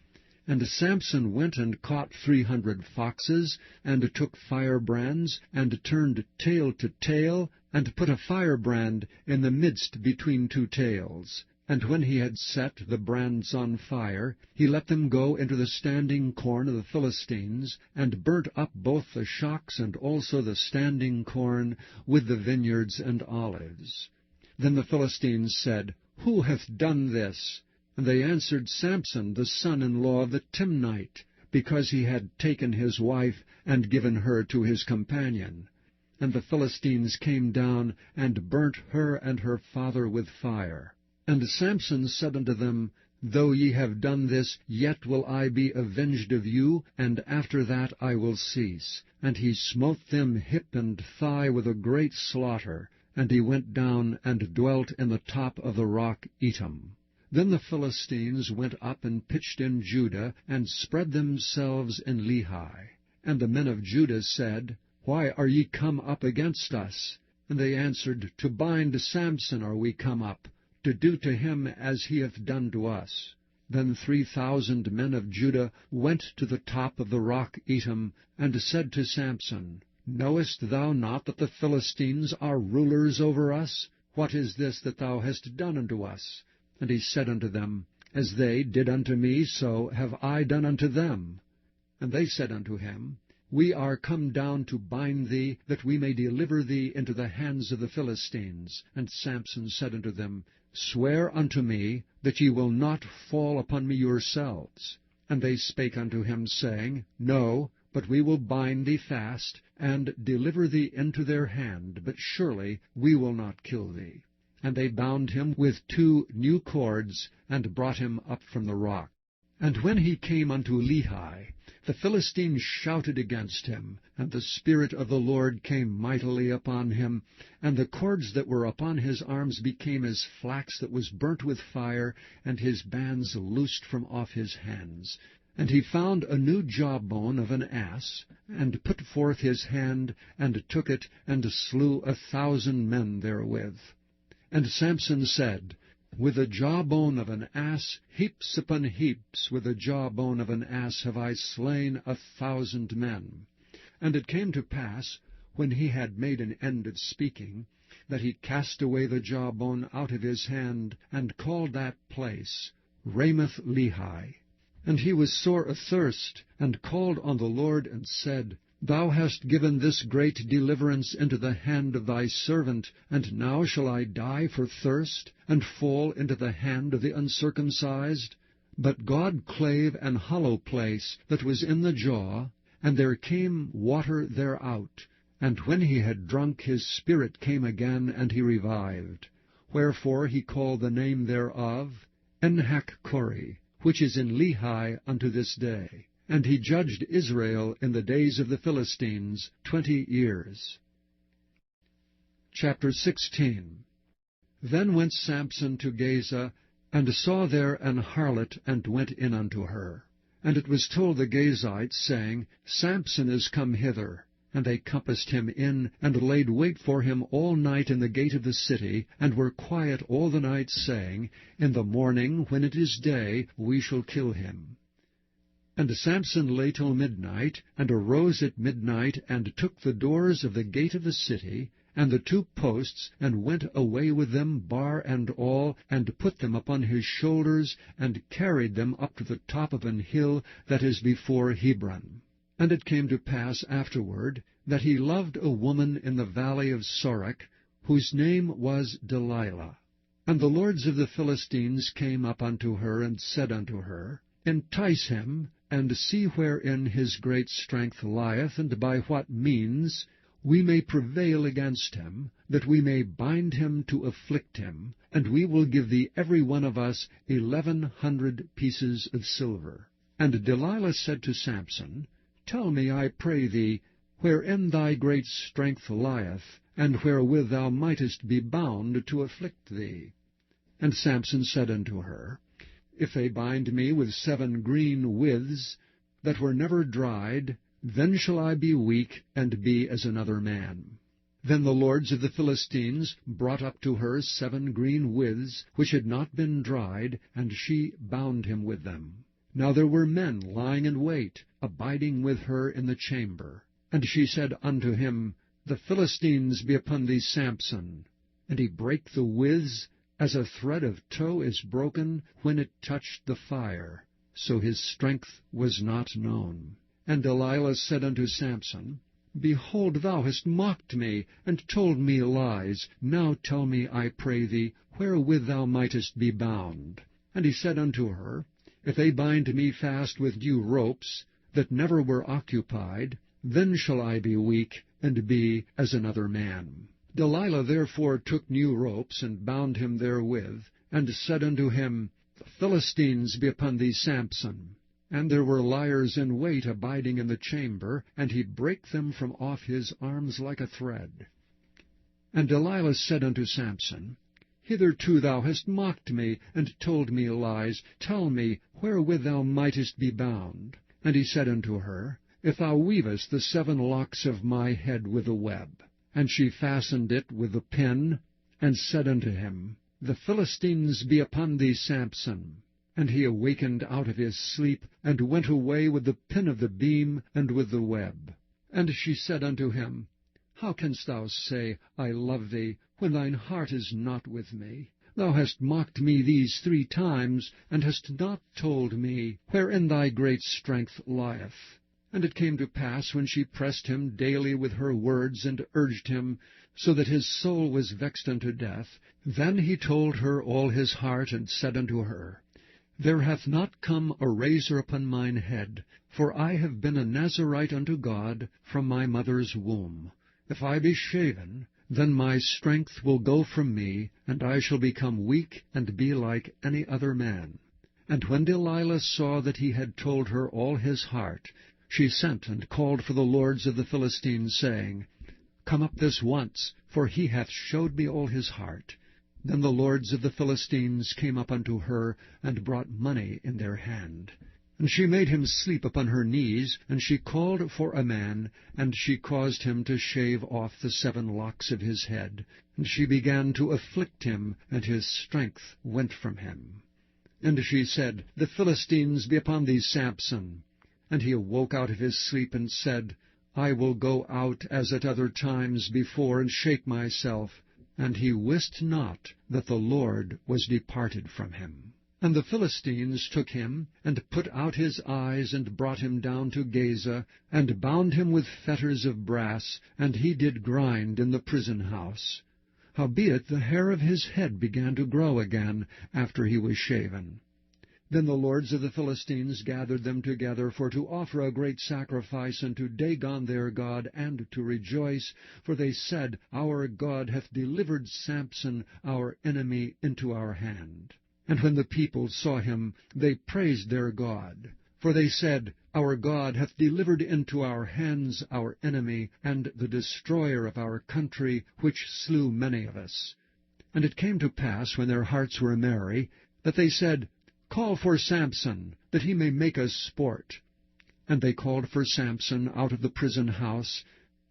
And Samson went and caught 300 foxes, and took firebrands, and turned tail to tail, and put a firebrand in the midst between 2 tails. And when he had set the brands on fire, he let them go into the standing corn of the Philistines, and burnt up both the shocks and also the standing corn, with the vineyards and olives. Then the Philistines said, Who hath done this? And they answered, Samson, the son-in-law of the Timnite, because he had taken his wife, and given her to his companion. And the Philistines came down, and burnt her and her father with fire. And Samson said unto them, Though ye have done this, yet will I be avenged of you, and after that I will cease. And he smote them hip and thigh with a great slaughter. And he went down and dwelt in the top of the rock Etam. Then the Philistines went up and pitched in Judah, and spread themselves in Lehi. And the men of Judah said, Why are ye come up against us? And they answered, To bind Samson are we come up, to do to him as he hath done to us. Then 3,000 men of Judah went to the top of the rock Etam, and said to Samson, Knowest thou not that the Philistines are rulers over us? What is this that thou hast done unto us? And he said unto them, As they did unto me, so have I done unto them. And they said unto him, We are come down to bind thee, that we may deliver thee into the hands of the Philistines. And Samson said unto them, Swear unto me that ye will not fall upon me yourselves. And they spake unto him, saying, No, but we will bind thee fast, and deliver thee into their hand, but surely we will not kill thee. And they bound him with 2 new cords, and brought him up from the rock. And when he came unto Lehi, the Philistines shouted against him, and the Spirit of the Lord came mightily upon him, and the cords that were upon his arms became as flax that was burnt with fire, and his bands loosed from off his hands. And he found a new jawbone of an ass, and put forth his hand, and took it, and slew 1,000 men therewith. And Samson said, With the jawbone of an ass, heaps upon heaps, with the jawbone of an ass have I slain 1,000 men. And it came to pass, when he had made an end of speaking, that he cast away the jawbone out of his hand, and called that place Ramoth Lehi. And he was sore athirst, and called on the Lord, and said, Thou hast given this great deliverance into the hand of thy servant, and now shall I die for thirst, and fall into the hand of the uncircumcised? But God clave an hollow place that was in the jaw, and there came water thereout. And when he had drunk, his spirit came again, and he revived. Wherefore he called the name thereof Enhakkore, which is in Lehi unto this day. And he judged Israel in the days of the Philistines 20 years. Chapter 16. Then went Samson to Gaza, and saw there an harlot, and went in unto her. And it was told the Gazites, saying, Samson is come hither. And they compassed him in, and laid wait for him all night in the gate of the city, and were quiet all the night, saying, In the morning, when it is day, we shall kill him. And Samson lay till midnight, and arose at midnight, and took the doors of the gate of the city, and the 2 posts, and went away with them, bar and all, and put them upon his shoulders, and carried them up to the top of an hill that is before Hebron. And it came to pass afterward, that he loved a woman in the valley of Sorek, whose name was Delilah. And the lords of the Philistines came up unto her, and said unto her, Entice him, and see wherein his great strength lieth, and by what means we may prevail against him, that we may bind him to afflict him, and we will give thee every one of us 1,100 pieces of silver. And Delilah said to Samson, Tell me, I pray thee, wherein thy great strength lieth, and wherewith thou mightest be bound to afflict thee. And Samson said unto her, If they bind me with 7 green withs, that were never dried, then shall I be weak, and be as another man. Then the lords of the Philistines brought up to her 7 green withs, which had not been dried, and she bound him with them. Now there were men lying in wait, abiding with her in the chamber. And she said unto him, The Philistines be upon thee, Samson. And he brake the withs, as a thread of tow is broken when it touched the fire. So his strength was not known. And Delilah said unto Samson, Behold, thou hast mocked me, and told me lies. Now tell me, I pray thee, wherewith thou mightest be bound. And he said unto her, If they bind me fast with new ropes, that never were occupied, then shall I be weak, and be as another man. Delilah therefore took new ropes, and bound him therewith, and said unto him, The Philistines be upon thee, Samson. And there were liers in wait abiding in the chamber, and he brake them from off his arms like a thread. And Delilah said unto Samson, Hitherto thou hast mocked me, and told me lies. Tell me, wherewith thou mightest be bound. And he said unto her, If thou weavest the 7 locks of my head with a web. And she fastened it with a pin, and said unto him, The Philistines be upon thee, Samson. And he awakened out of his sleep, and went away with the pin of the beam, and with the web. And she said unto him, How canst thou say, I love thee, when thine heart is not with me? Thou hast mocked me these 3 times, and hast not told me wherein thy great strength lieth. And it came to pass, when she pressed him daily with her words, and urged him, so that his soul was vexed unto death, then he told her all his heart, and said unto her, There hath not come a razor upon mine head, for I have been a Nazarite unto God from my mother's womb. If I be shaven, then my strength will go from me, and I shall become weak, and be like any other man. And when Delilah saw that he had told her all his heart, she sent and called for the lords of the Philistines, saying, Come up this once, for he hath showed me all his heart. Then the lords of the Philistines came up unto her, and brought money in their hand. And she made him sleep upon her knees, and she called for a man, and she caused him to shave off the 7 locks of his head. And she began to afflict him, and his strength went from him. And she said, The Philistines be upon thee, Samson. And he awoke out of his sleep, and said, I will go out as at other times before, and shake myself. And he wist not that the Lord was departed from him. And the Philistines took him, and put out his eyes, and brought him down to Gaza, and bound him with fetters of brass, and he did grind in the prison house. Howbeit the hair of his head began to grow again, after he was shaven. Then the lords of the Philistines gathered them together for to offer a great sacrifice unto Dagon their god, and to rejoice, for they said, Our God hath delivered Samson our enemy into our hand. And when the people saw him, they praised their God. For they said, Our God hath delivered into our hands our enemy, and the destroyer of our country, which slew many of us. And it came to pass, when their hearts were merry, that they said, Call for Samson, that he may make us sport. And they called for Samson out of the prison house,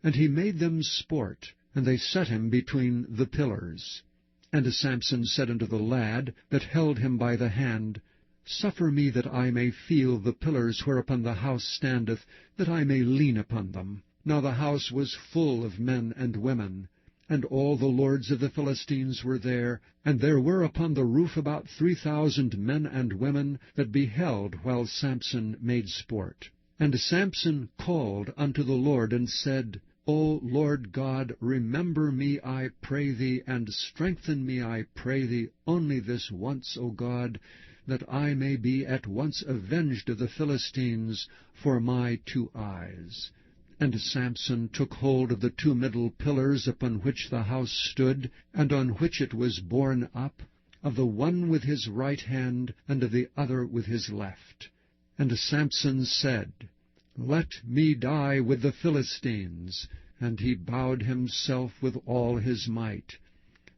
and he made them sport, and they set him between the pillars. And Samson said unto the lad that held him by the hand, Suffer me that I may feel the pillars whereupon the house standeth, that I may lean upon them. Now the house was full of men and women, and all the lords of the Philistines were there, and there were upon the roof about 3,000 men and women that beheld while Samson made sport. And Samson called unto the Lord, and said, O Lord God, remember me, I pray thee, and strengthen me, I pray thee, only this once, O God, that I may be at once avenged of the Philistines for my 2 eyes. And Samson took hold of the 2 middle pillars upon which the house stood, and on which it was borne up, of the one with his right hand, and of the other with his left. And Samson said, Let me die with the Philistines. And he bowed himself with all his might.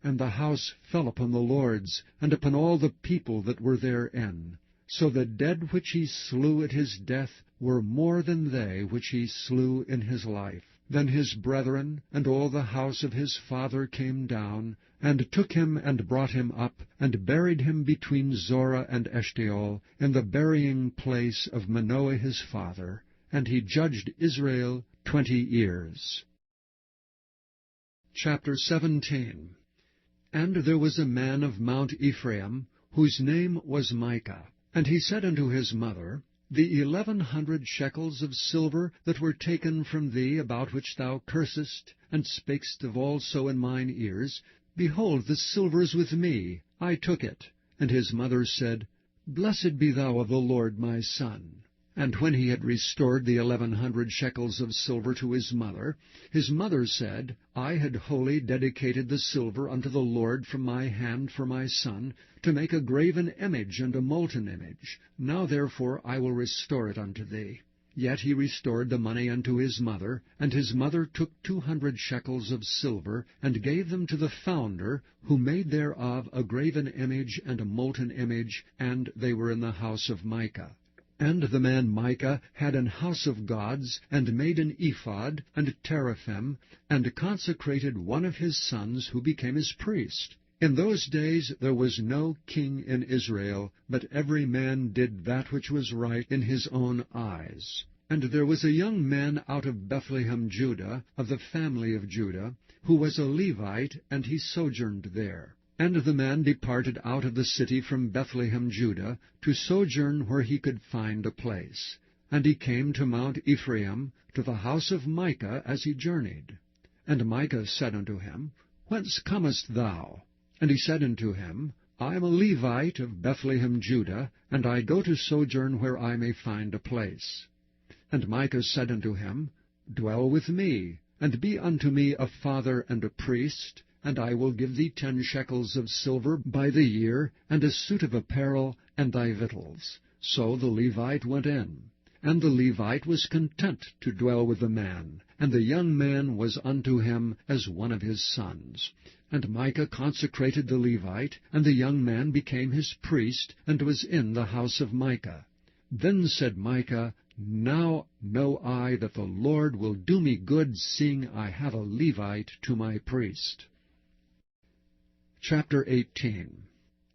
And the house fell upon the lords, and upon all the people that were therein. So the dead which he slew at his death were more than they which he slew in his life. Then his brethren and all the house of his father came down, and took him and brought him up, and buried him between Zorah and Eshtaol, in the burying place of Manoah his father. And he judged Israel 20 years. Chapter 17. And there was a man of Mount Ephraim, whose name was Micah. And he said unto his mother, The 1,100 shekels of silver that were taken from thee, about which thou cursest, and spakest of also in mine ears, behold, the silver is with me, I took it. And his mother said, Blessed be thou of the Lord, my son. And when he had restored the 1,100 shekels of silver to his mother said, I had wholly dedicated the silver unto the Lord from my hand for my son, to make a graven image and a molten image. Now therefore I will restore it unto thee. Yet he restored the money unto his mother, and his mother took 200 shekels of silver, and gave them to the founder, who made thereof a graven image and a molten image, and they were in the house of Micah. And the man Micah had an house of gods, and made an ephod, and teraphim, and consecrated one of his sons, who became his priest. In those days there was no king in Israel, but every man did that which was right in his own eyes. And there was a young man out of Bethlehem, Judah, of the family of Judah, who was a Levite, and he sojourned there. And the man departed out of the city from Bethlehem, Judah, to sojourn where he could find a place. And he came to Mount Ephraim, to the house of Micah, as he journeyed. And Micah said unto him, Whence comest thou? And he said unto him, I am a Levite of Bethlehem, Judah, and I go to sojourn where I may find a place. And Micah said unto him, Dwell with me, and be unto me a father and a priest, and I will give thee 10 shekels of silver by the year, and a suit of apparel, and thy victuals. So the Levite went in. And the Levite was content to dwell with the man, and the young man was unto him as one of his sons. And Micah consecrated the Levite, and the young man became his priest, and was in the house of Micah. Then said Micah, Now know I that the Lord will do me good, seeing I have a Levite to my priest. Chapter 18.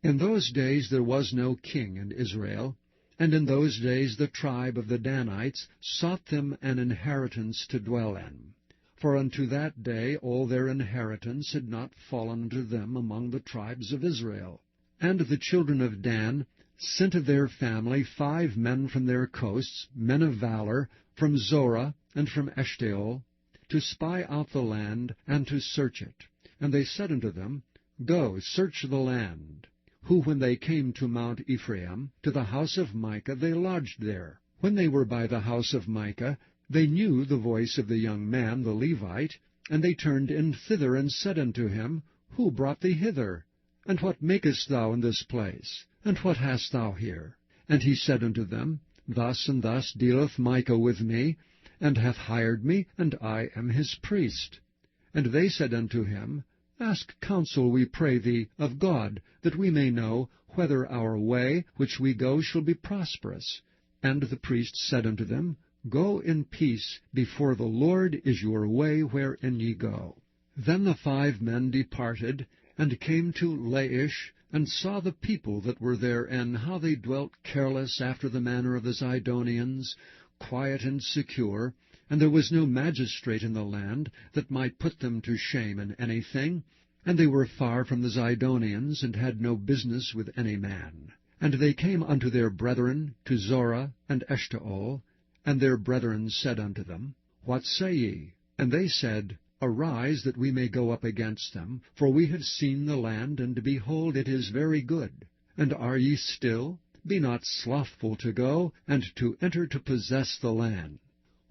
In those days there was no king in Israel, and in those days the tribe of the Danites sought them an inheritance to dwell in. For unto that day all their inheritance had not fallen unto them among the tribes of Israel. And the children of Dan sent of their family 5 men from their coasts, men of valor, from Zorah and from Eshtaol, to spy out the land, and to search it. And they said unto them, Go, search the land. who when they came to Mount Ephraim, to the house of Micah, they lodged there. When they were by the house of Micah, they knew the voice of the young man, the Levite, and they turned in thither, and said unto him, Who brought thee hither? And what makest thou in this place? And what hast thou here? And he said unto them, Thus and thus dealeth Micah with me, and hath hired me, and I am his priest. And they said unto him, Ask counsel, we pray thee, of God, that we may know whether our way which we go shall be prosperous. And the priest said unto them, Go in peace, before the Lord is your way wherein ye go. Then the 5 men departed, and came to Laish, and saw the people that were therein, how they dwelt careless after the manner of the Zidonians, quiet and secure, and there was no magistrate in the land that might put them to shame in anything, and they were far from the Zidonians, and had no business with any man. And they came unto their brethren to Zorah and Eshtaol, and their brethren said unto them, What say ye? And they said, Arise, that we may go up against them, for we have seen the land, and behold, it is very good. And are ye still? Be not slothful to go, and to enter to possess the land.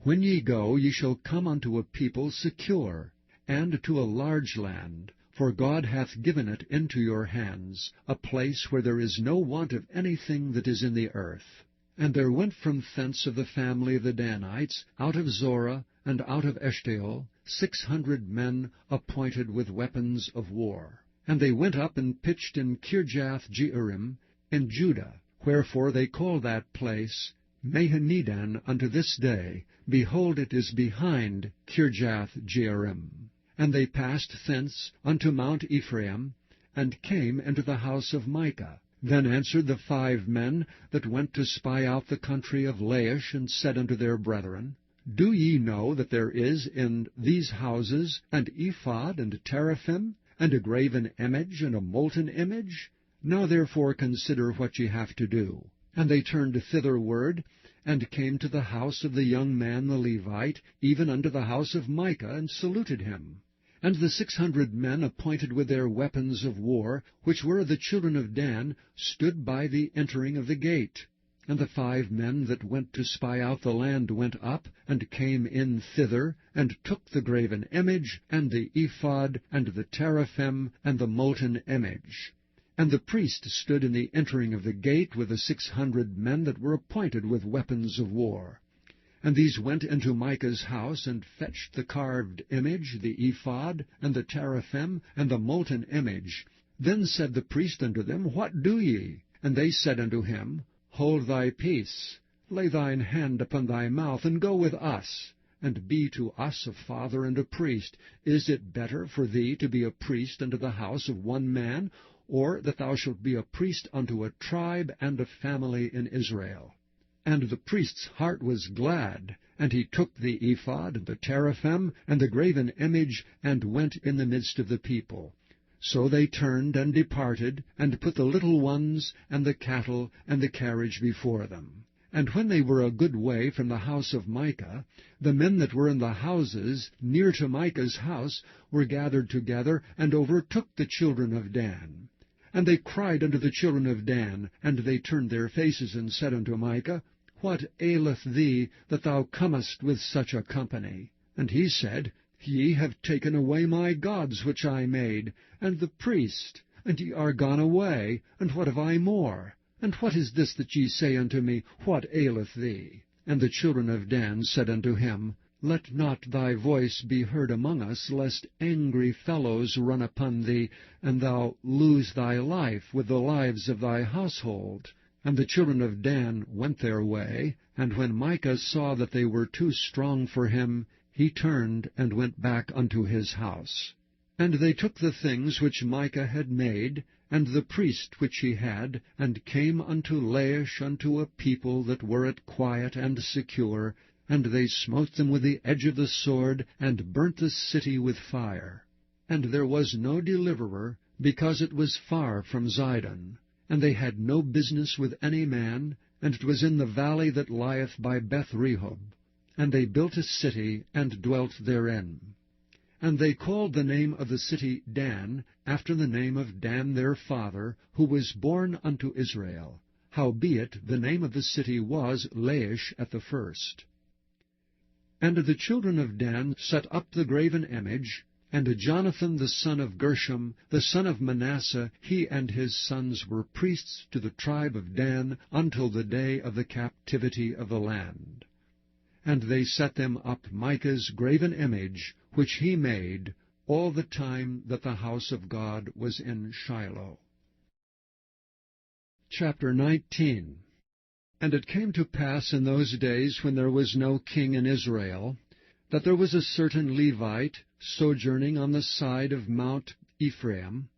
When ye go, ye shall come unto a people secure, and to a large land, for God hath given it into your hands, a place where there is no want of anything that is in the earth. And there went from thence of the family of the Danites, out of Zorah, and out of Eshtaol, 600 men appointed with weapons of war. And they went up and pitched in Kirjath-jearim in Judah, wherefore they call that place Mahaneh-dan unto this day. Behold, it is behind Kirjath-jearim. And they passed thence unto Mount Ephraim, and came into the house of Micah. Then answered the 5 men that went to spy out the country of Laish, and said unto their brethren, Do ye know that there is in these houses an ephod, and teraphim, and a graven image, and a molten image? Now therefore consider what ye have to do. And they turned thitherward, and came to the house of the young man the Levite, even unto the house of Micah, and saluted him. And the 600 men appointed with their weapons of war, which were of the children of Dan, stood by the entering of the gate. And the 5 men that went to spy out the land went up, and came in thither, and took the graven image, and the ephod, and the teraphim, and the molten image. And the priest stood in the entering of the gate with the 600 men that were appointed with weapons of war. And these went into Micah's house, and fetched the carved image, the ephod, and the teraphim, and the molten image. Then said the priest unto them, What do ye? And they said unto him, Hold thy peace, lay thine hand upon thy mouth, and go with us, and be to us a father and a priest. Is it better for thee to be a priest unto the house of one man, or that thou shalt be a priest unto a tribe and a family in Israel? And the priest's heart was glad, and he took the ephod, and the teraphim, and the graven image, and went in the midst of the people. So they turned and departed, and put the little ones, and the cattle, and the carriage before them. And when they were a good way from the house of Micah, the men that were in the houses near to Micah's house were gathered together, and overtook the children of Dan. And they cried unto the children of Dan, and they turned their faces, and said unto Micah, What aileth thee, that thou comest with such a company? And he said, Ye have taken away my gods which I made, and the priest, and ye are gone away, and what have I more? And what is this that ye say unto me, What aileth thee? And the children of Dan said unto him, Let not thy voice be heard among us, lest angry fellows run upon thee, and thou lose thy life with the lives of thy household. And the children of Dan went their way, and when Micah saw that they were too strong for him, he turned and went back unto his house. And they took the things which Micah had made, and the priest which he had, and came unto Laish unto a people that were at quiet and secure, and they smote them with the edge of the sword, and burnt the city with fire. And there was no deliverer, because it was far from Zidon. And they had no business with any man, and it was in the valley that lieth by Beth-rehob. And they built a city, and dwelt therein. And they called the name of the city Dan, after the name of Dan their father, who was born unto Israel. Howbeit the name of the city was Laish at the first. And the children of Dan set up the graven image, and Jonathan the son of Gershom, the son of Manasseh, he and his sons were priests to the tribe of Dan until the day of the captivity of the land. And they set them up Micah's graven image, which he made, all the time that the house of God was in Shiloh. Chapter 19. And it came to pass in those days, when there was no king in Israel, that there was a certain Levite sojourning on the side of Mount Ephraim,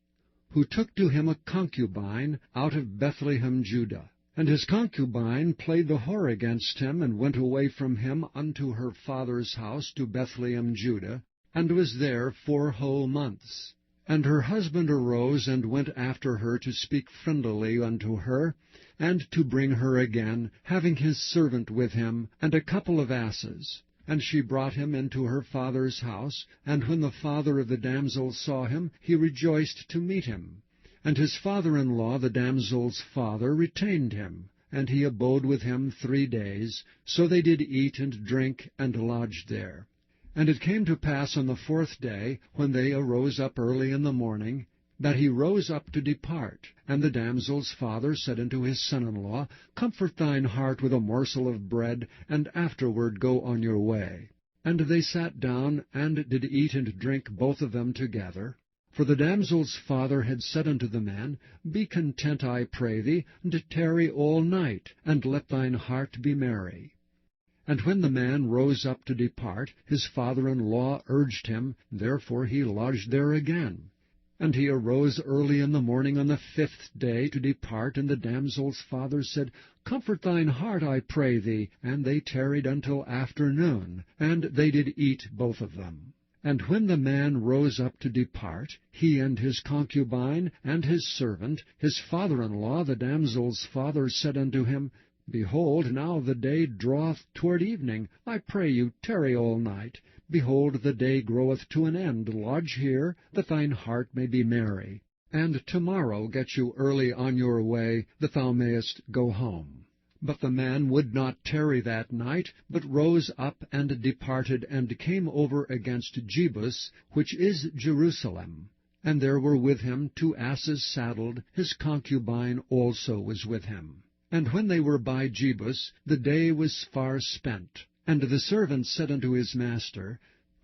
who took to him a concubine out of Bethlehem, Judah. And his concubine played the whore against him, and went away from him unto her father's house to Bethlehem, Judah, and was there 4 whole months. And her husband arose, and went after her to speak friendlily unto her, and to bring her again, having his servant with him, and a couple of asses. And she brought him into her father's house, and when the father of the damsel saw him, he rejoiced to meet him. And his father-in-law, the damsel's father, retained him, and he abode with him 3 days. So they did eat and drink, and lodged there. And it came to pass on the 4th day, when they arose up early in the morning, that he rose up to depart. And the damsel's father said unto his son-in-law, Comfort thine heart with a morsel of bread, and afterward go on your way. And they sat down, and did eat and drink both of them together. For the damsel's father had said unto the man, Be content, I pray thee, and tarry all night, and let thine heart be merry. And when the man rose up to depart, his father-in-law urged him, therefore he lodged there again. And he arose early in the morning on the 5th day to depart, and the damsel's father said, Comfort thine heart, I pray thee. And they tarried until afternoon, and they did eat both of them. And when the man rose up to depart, he and his concubine and his servant, his father-in-law, the damsel's father, said unto him, Behold, now the day draweth toward evening. I pray you, tarry all night. Behold, the day groweth to an end. Lodge here, that thine heart may be merry. And tomorrow get you early on your way, that thou mayest go home. But the man would not tarry that night, but rose up and departed, and came over against Jebus, which is Jerusalem. And there were with him 2 asses saddled, his concubine also was with him. And when they were by Jebus, the day was far spent. And the servant said unto his master,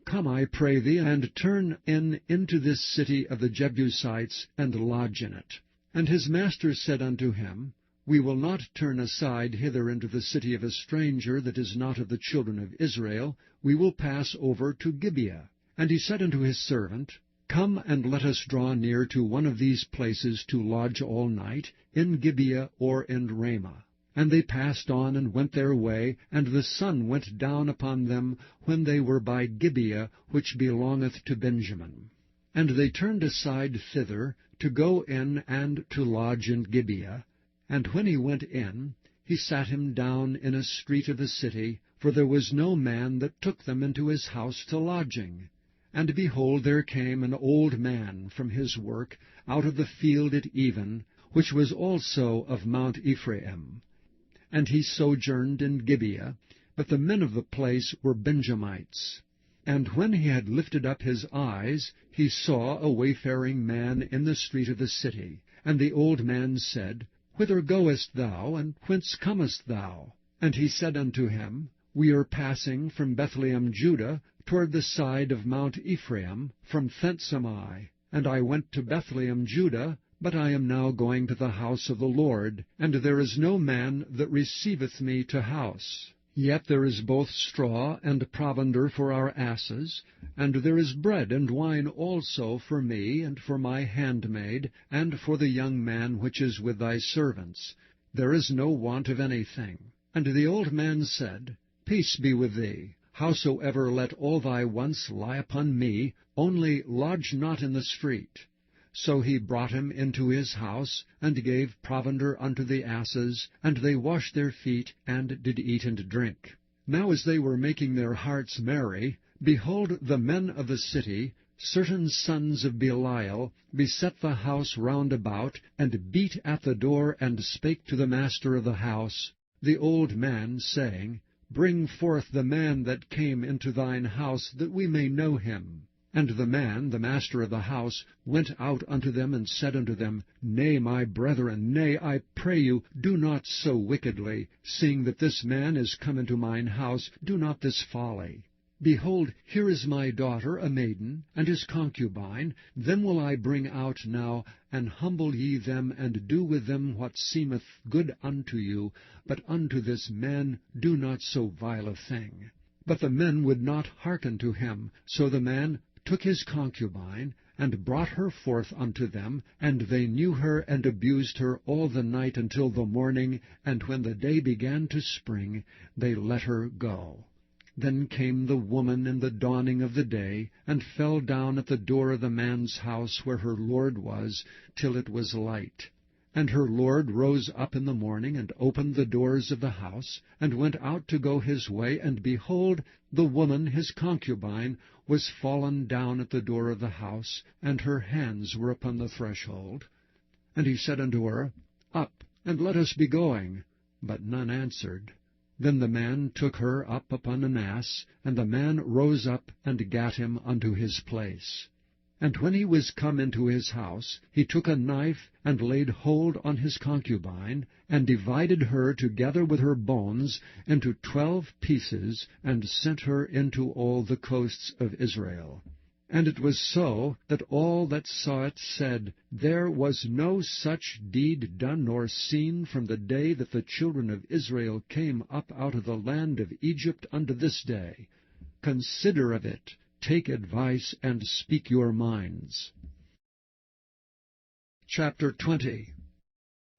Come, I pray thee, and turn into this city of the Jebusites, and lodge in it. And his master said unto him, We will not turn aside hither into the city of a stranger that is not of the children of Israel. We will pass over to Gibeah. And he said unto his servant, Come, and let us draw near to one of these places to lodge all night, in Gibeah or in Ramah. And they passed on and went their way, and the sun went down upon them when they were by Gibeah, which belongeth to Benjamin. And they turned aside thither, to go in and to lodge in Gibeah. And when he went in, he sat him down in a street of the city, for there was no man that took them into his house to lodging. And behold, there came an old man from his work out of the field at even, which was also of Mount Ephraim. And he sojourned in Gibeah, but the men of the place were Benjamites. And when he had lifted up his eyes, he saw a wayfaring man in the street of the city. And the old man said, Whither goest thou, and whence comest thou? And he said unto him, We are passing from Bethlehem, Judah, toward the side of Mount Ephraim, from thence am I. And I went to Bethlehem, Judah, but I am now going to the house of the Lord, and there is no man that receiveth me to house. Yet there is both straw and provender for our asses, and there is bread and wine also for me, and for my handmaid, and for the young man which is with thy servants. There is no want of anything. And the old man said, Peace be with thee. Howsoever, let all thy wants lie upon me, only lodge not in the street. So he brought him into his house, and gave provender unto the asses, and they washed their feet, and did eat and drink. Now as they were making their hearts merry, Behold, the men of the city, certain sons of Belial, beset the house round about, and beat at the door, and spake to the master of the house, the old man, saying, Bring forth the man that came into thine house, that we may know him. And the man, the master of the house, went out unto them, and said unto them, Nay, my brethren, nay, I pray you, do not so wickedly, seeing that this man is come into mine house, do not this folly. Behold, here is my daughter, a maiden, and his concubine. Them will I bring out now, and humble ye them, and do with them what seemeth good unto you. But unto this man do not so vile a thing. But the men would not hearken to him. So the man took his concubine, and brought her forth unto them, and they knew her, and abused her all the night until the morning, and when the day began to spring, they let her go. Then came the woman in the dawning of the day, and fell down at the door of the man's house where her lord was, till it was light. And her lord rose up in the morning, and opened the doors of the house, and went out to go his way, and behold, the woman his concubine was fallen down at the door of the house, and her hands were upon the threshold. And he said unto her, Up, and let us be going. But none answered. Then the man took her up upon an ass, and the man rose up, and gat him unto his place. And when he was come into his house, he took a knife, and laid hold on his concubine, and divided her together with her bones into 12 pieces, and sent her into all the coasts of Israel. And it was so, that all that saw it said, There was no such deed done nor seen from the day that the children of Israel came up out of the land of Egypt unto this day. Consider of it, take advice, and speak your minds. Chapter 20.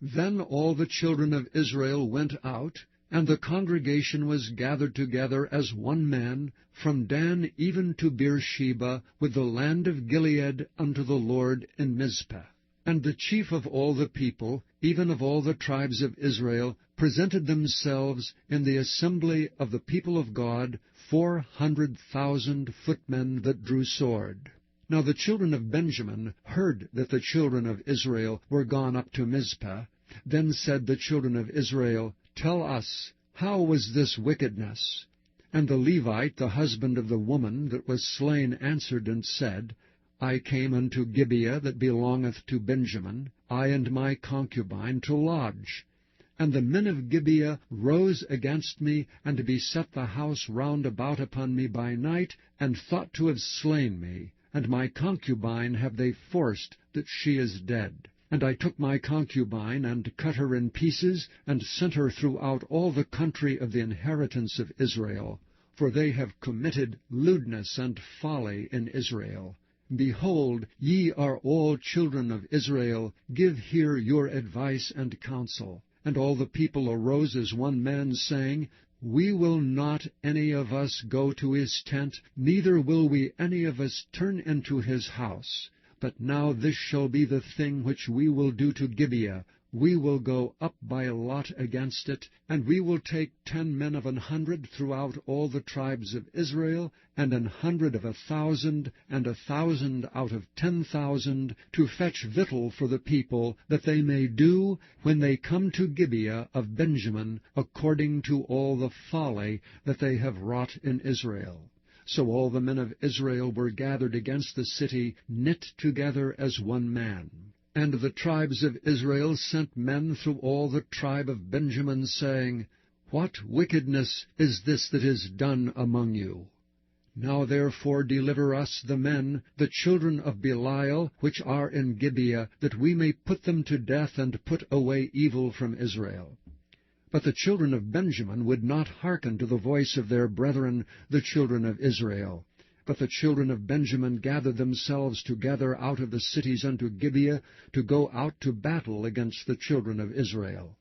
Then all the children of Israel went out, and the congregation was gathered together as one man, from Dan even to Beersheba, with the land of Gilead, unto the Lord in Mizpah. And the chief of all the people, even of all the tribes of Israel, presented themselves in the assembly of the people of God, 400,000 footmen that drew sword. Now the children of Benjamin heard that the children of Israel were gone up to Mizpah. Then said the children of Israel, Tell us, how was this wickedness? And the Levite, the husband of the woman that was slain, answered and said, I came unto Gibeah that belongeth to Benjamin, I and my concubine, to lodge. And the men of Gibeah rose against me, and beset the house round about upon me by night, and thought to have slain me. And my concubine have they forced, that she is dead. And I took my concubine, and cut her in pieces, and sent her throughout all the country of the inheritance of Israel. For they have committed lewdness and folly in Israel. Behold, ye are all children of Israel, give here your advice and counsel. And all the people arose as one man, saying, We will not any of us go to his tent, neither will we any of us turn into his house. But now this shall be the thing which we will do to Gibeah. We will go up by lot against it, and we will take 10 men of 100 throughout all the tribes of Israel, and 100 of 1,000, and 1,000 out of 10,000, to fetch victual for the people, that they may do, when they come to Gibeah of Benjamin, according to all the folly that they have wrought in Israel. So all the men of Israel were gathered against the city, knit together as one man. And the tribes of Israel sent men through all the tribe of Benjamin, saying, What wickedness is this that is done among you? Now therefore deliver us the men, the children of Belial, which are in Gibeah, that we may put them to death, and put away evil from Israel. But the children of Benjamin would not hearken to the voice of their brethren, the children of Israel. But the children of Benjamin gathered themselves together out of the cities unto Gibeah, to go out to battle against the children of Israel.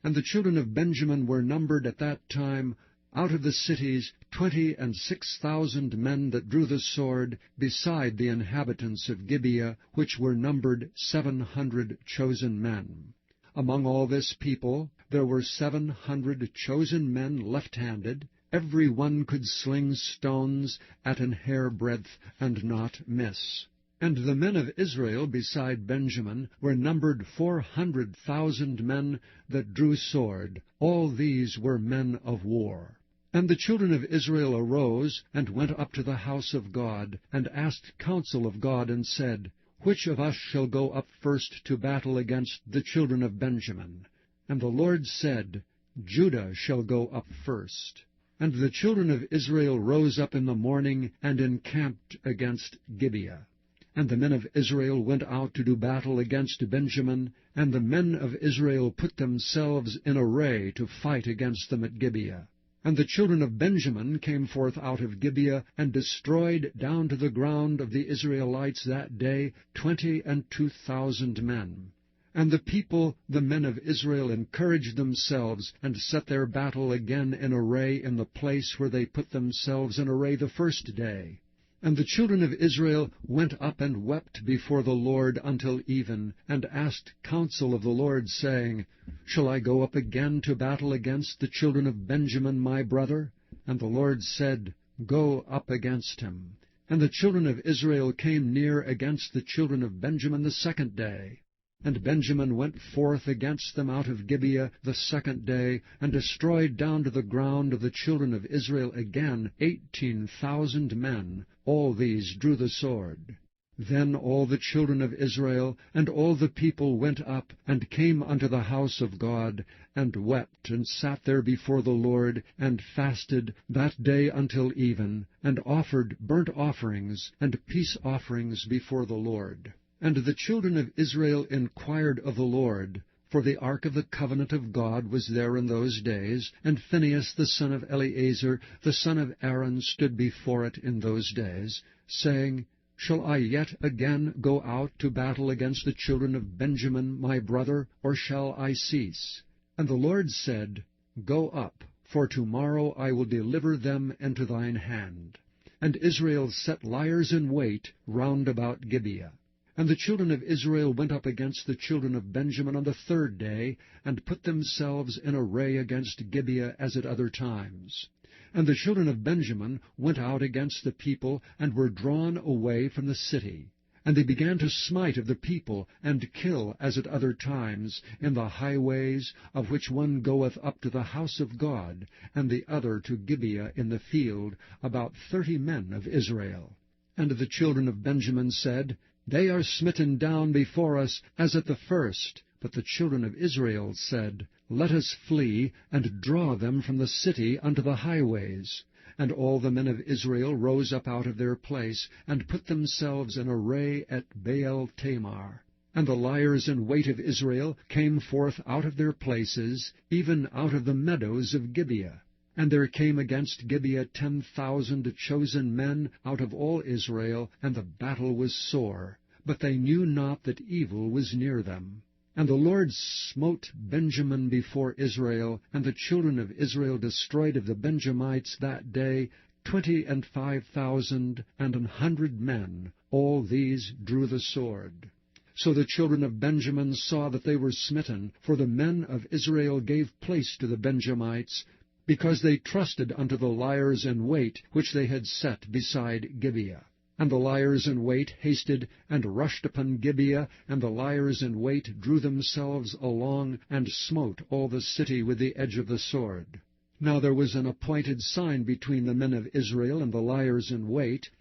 And the children of Benjamin were numbered at that time out of the cities 26,000 men that drew the sword, beside the inhabitants of Gibeah, which were numbered 700 chosen men. Among all this people there were 700 chosen men left-handed, every one could sling stones at an hairbreadth, and not miss. And the men of Israel beside Benjamin were numbered 400,000 men that drew sword. All these were men of war. And the children of Israel arose, and went up to the house of God, and asked counsel of God, and said, Which of us shall go up first to battle against the children of Benjamin? And the Lord said, Judah shall go up first. And the children of Israel rose up in the morning, and encamped against Gibeah. And the men of Israel went out to do battle against Benjamin, and the men of Israel put themselves in array to fight against them at Gibeah. And the children of Benjamin came forth out of Gibeah, and destroyed down to the ground of the Israelites that day 22,000 men. And the people, the men of Israel, encouraged themselves, and set their battle again in array in the place where they put themselves in array the first day. And the children of Israel went up and wept before the Lord until even, and asked counsel of the Lord, saying, Shall I go up again to battle against the children of Benjamin my brother? And the Lord said, Go up against him. And the children of Israel came near against the children of Benjamin the second day. And Benjamin went forth against them out of Gibeah the second day, and destroyed down to the ground of the children of Israel again 18,000 men. All these drew the sword. Then all the children of Israel and all the people went up, and came unto the house of God, and wept, and sat there before the Lord, and fasted that day until even, and offered burnt offerings and peace offerings before the Lord. And the children of Israel inquired of the Lord, for the ark of the covenant of God was there in those days, and Phinehas the son of Eleazar, the son of Aaron, stood before it in those days, saying, Shall I yet again go out to battle against the children of Benjamin my brother, or shall I cease? And the Lord said, Go up, for tomorrow I will deliver them into thine hand. And Israel set liers in wait round about Gibeah. And the children of Israel went up against the children of Benjamin on the third day, and put themselves in array against Gibeah as at other times. And the children of Benjamin went out against the people, and were drawn away from the city. And they began to smite of the people, and kill as at other times, in the highways, of which one goeth up to the house of God, and the other to Gibeah in the field, about 30 men of Israel. And the children of Benjamin said, They are smitten down before us as at the first. But the children of Israel said, Let us flee, and draw them from the city unto the highways. And all the men of Israel rose up out of their place, and put themselves in array at Baal Tamar. And the liers in wait of Israel came forth out of their places, even out of the meadows of Gibeah. And there came against Gibeah 10,000 chosen men out of all Israel, and the battle was sore. But they knew not that evil was near them. And the Lord smote Benjamin before Israel, and the children of Israel destroyed of the Benjamites that day 25,000 and 100 men. All these drew the sword. So the children of Benjamin saw that they were smitten, for the men of Israel gave place to the Benjamites, because they trusted unto the liers in wait, which they had set beside Gibeah. And the liers in wait hasted, and rushed upon Gibeah, and the liers in wait drew themselves along, and smote all the city with the edge of the sword. Now there was an appointed sign between the men of Israel and the liers in wait,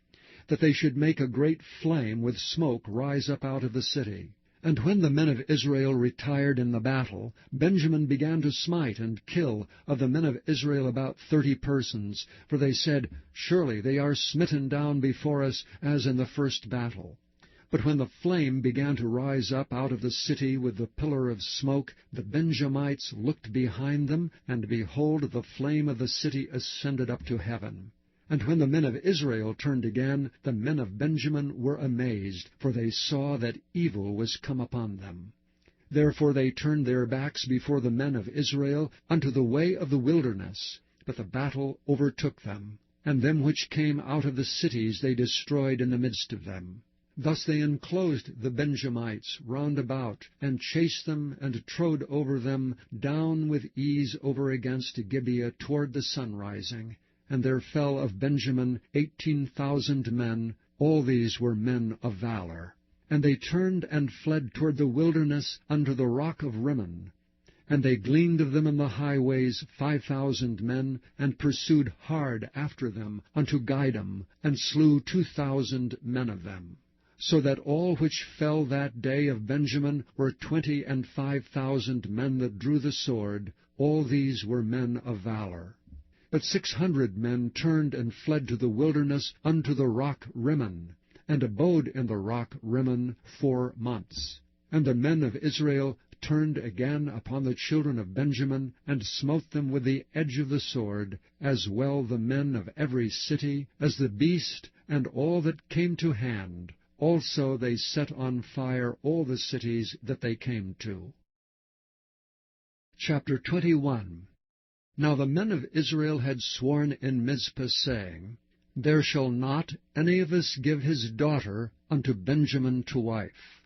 that they should make a great flame with smoke rise up out of the city. And when the men of Israel retired in the battle, Benjamin began to smite and kill of the men of Israel about 30 persons, for they said, Surely they are smitten down before us, as in the first battle. But when the flame began to rise up out of the city with the pillar of smoke, the Benjamites looked behind them, and behold, the flame of the city ascended up to heaven. And when the men of Israel turned again, the men of Benjamin were amazed, for they saw that evil was come upon them. Therefore they turned their backs before the men of Israel unto the way of the wilderness. But the battle overtook them, and them which came out of the cities they destroyed in the midst of them. Thus they enclosed the Benjamites round about, and chased them, and trode over them down with ease over against Gibeah toward the sunrising. And there fell of Benjamin 18,000 men, all these were men of valor. And they turned and fled toward the wilderness unto the rock of Rimmon. And they gleaned of them in the highways 5,000 men, and pursued hard after them unto Gidom, and slew 2,000 men of them. So that all which fell that day of Benjamin were 25,000 men that drew the sword, all these were men of valor. But 600 men turned and fled to the wilderness unto the rock Rimmon, and abode in the rock Rimmon 4 months. And the men of Israel turned again upon the children of Benjamin, and smote them with the edge of the sword, as well the men of every city, as the beast, and all that came to hand. Also they set on fire all the cities that they came to. Chapter 21. Now the men of Israel had sworn in Mizpah, saying, There shall not any of us give his daughter unto Benjamin to wife.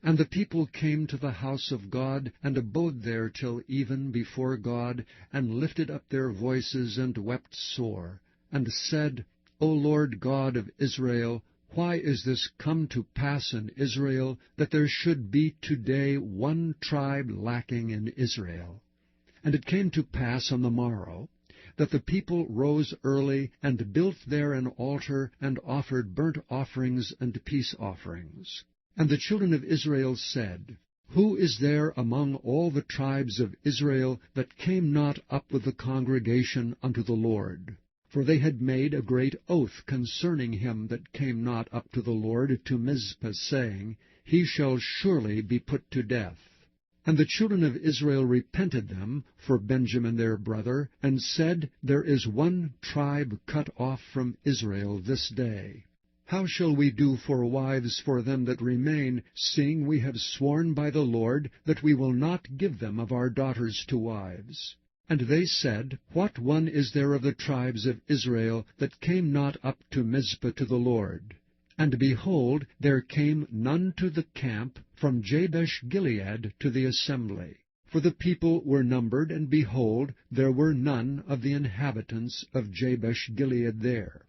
And the people came to the house of God, and abode there till even before God, and lifted up their voices, and wept sore, and said, O Lord God of Israel, why is this come to pass in Israel, that there should be today one tribe lacking in Israel? And it came to pass on the morrow, that the people rose early, and built there an altar, and offered burnt offerings and peace offerings. And the children of Israel said, Who is there among all the tribes of Israel that came not up with the congregation unto the Lord? For they had made a great oath concerning him that came not up to the Lord to Mizpah, saying, He shall surely be put to death. And the children of Israel repented them for Benjamin their brother, and said, There is one tribe cut off from Israel this day. How shall we do for wives for them that remain, seeing we have sworn by the Lord that we will not give them of our daughters to wives? And they said, What one is there of the tribes of Israel that came not up to Mizpah to the Lord? And behold, there came none to the camp from Jabesh-Gilead to the assembly. For the people were numbered, and behold, there were none of the inhabitants of Jabesh-Gilead there.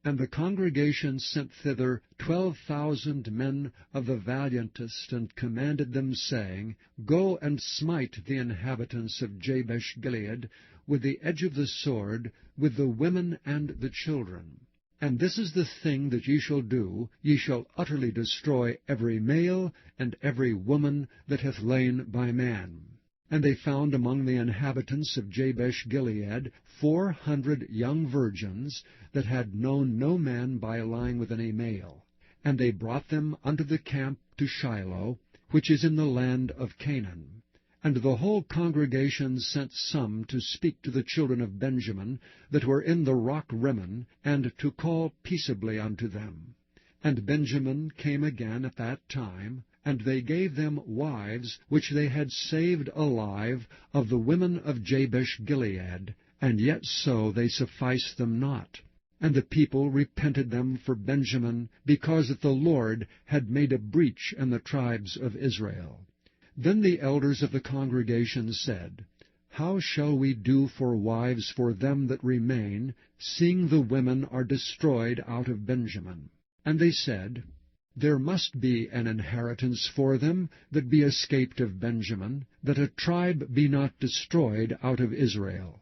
And the congregation sent thither 12,000 men of the valiantest, and commanded them, saying, Go and smite the inhabitants of Jabesh-Gilead with the edge of the sword, with the women and the children. And this is the thing that ye shall do, ye shall utterly destroy every male and every woman that hath lain by man. And they found among the inhabitants of Jabesh-Gilead 400 young virgins that had known no man by lying with any male. And they brought them unto the camp to Shiloh, which is in the land of Canaan. And the whole congregation sent some to speak to the children of Benjamin that were in the rock Rimmon, and to call peaceably unto them. And Benjamin came again at that time, and they gave them wives which they had saved alive of the women of Jabesh-Gilead, and yet so they sufficed them not. And the people repented them for Benjamin, because that the Lord had made a breach in the tribes of Israel. Then the elders of the congregation said, How shall we do for wives for them that remain, seeing the women are destroyed out of Benjamin? And they said, There must be an inheritance for them that be escaped of Benjamin, that a tribe be not destroyed out of Israel.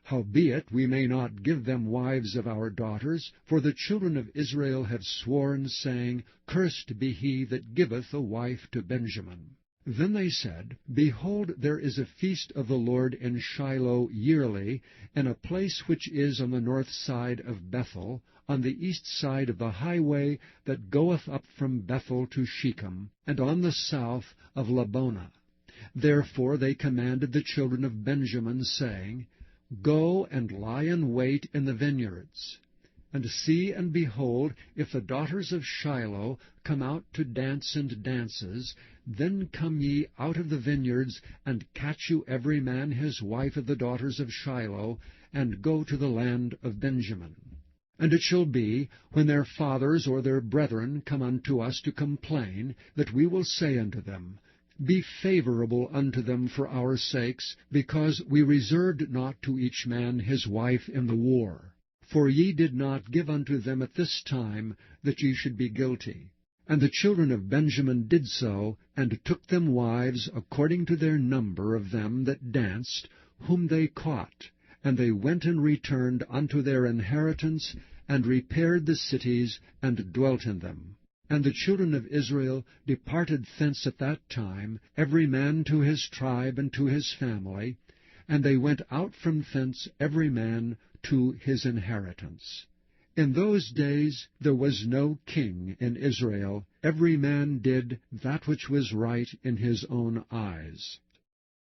Howbeit we may not give them wives of our daughters, for the children of Israel have sworn, saying, Cursed be he that giveth a wife to Benjamin. Then they said, Behold, there is a feast of the Lord in Shiloh yearly, in a place which is on the north side of Bethel, on the east side of the highway that goeth up from Bethel to Shechem, and on the south of Labonah. Therefore they commanded the children of Benjamin, saying, Go and lie in wait in the vineyards. And see and behold, if the daughters of Shiloh come out to dance in dances, then come ye out of the vineyards, and catch you every man his wife of the daughters of Shiloh, and go to the land of Benjamin. And it shall be, when their fathers or their brethren come unto us to complain, that we will say unto them, Be favorable unto them for our sakes, because we reserved not to each man his wife in the war. For ye did not give unto them at this time, that ye should be guilty. And the children of Benjamin did so, and took them wives according to their number of them that danced, whom they caught. And they went and returned unto their inheritance, and repaired the cities, and dwelt in them. And the children of Israel departed thence at that time, every man to his tribe and to his family, and they went out from thence every man to his inheritance. In those days there was no king in Israel. Every man did that which was right in his own eyes.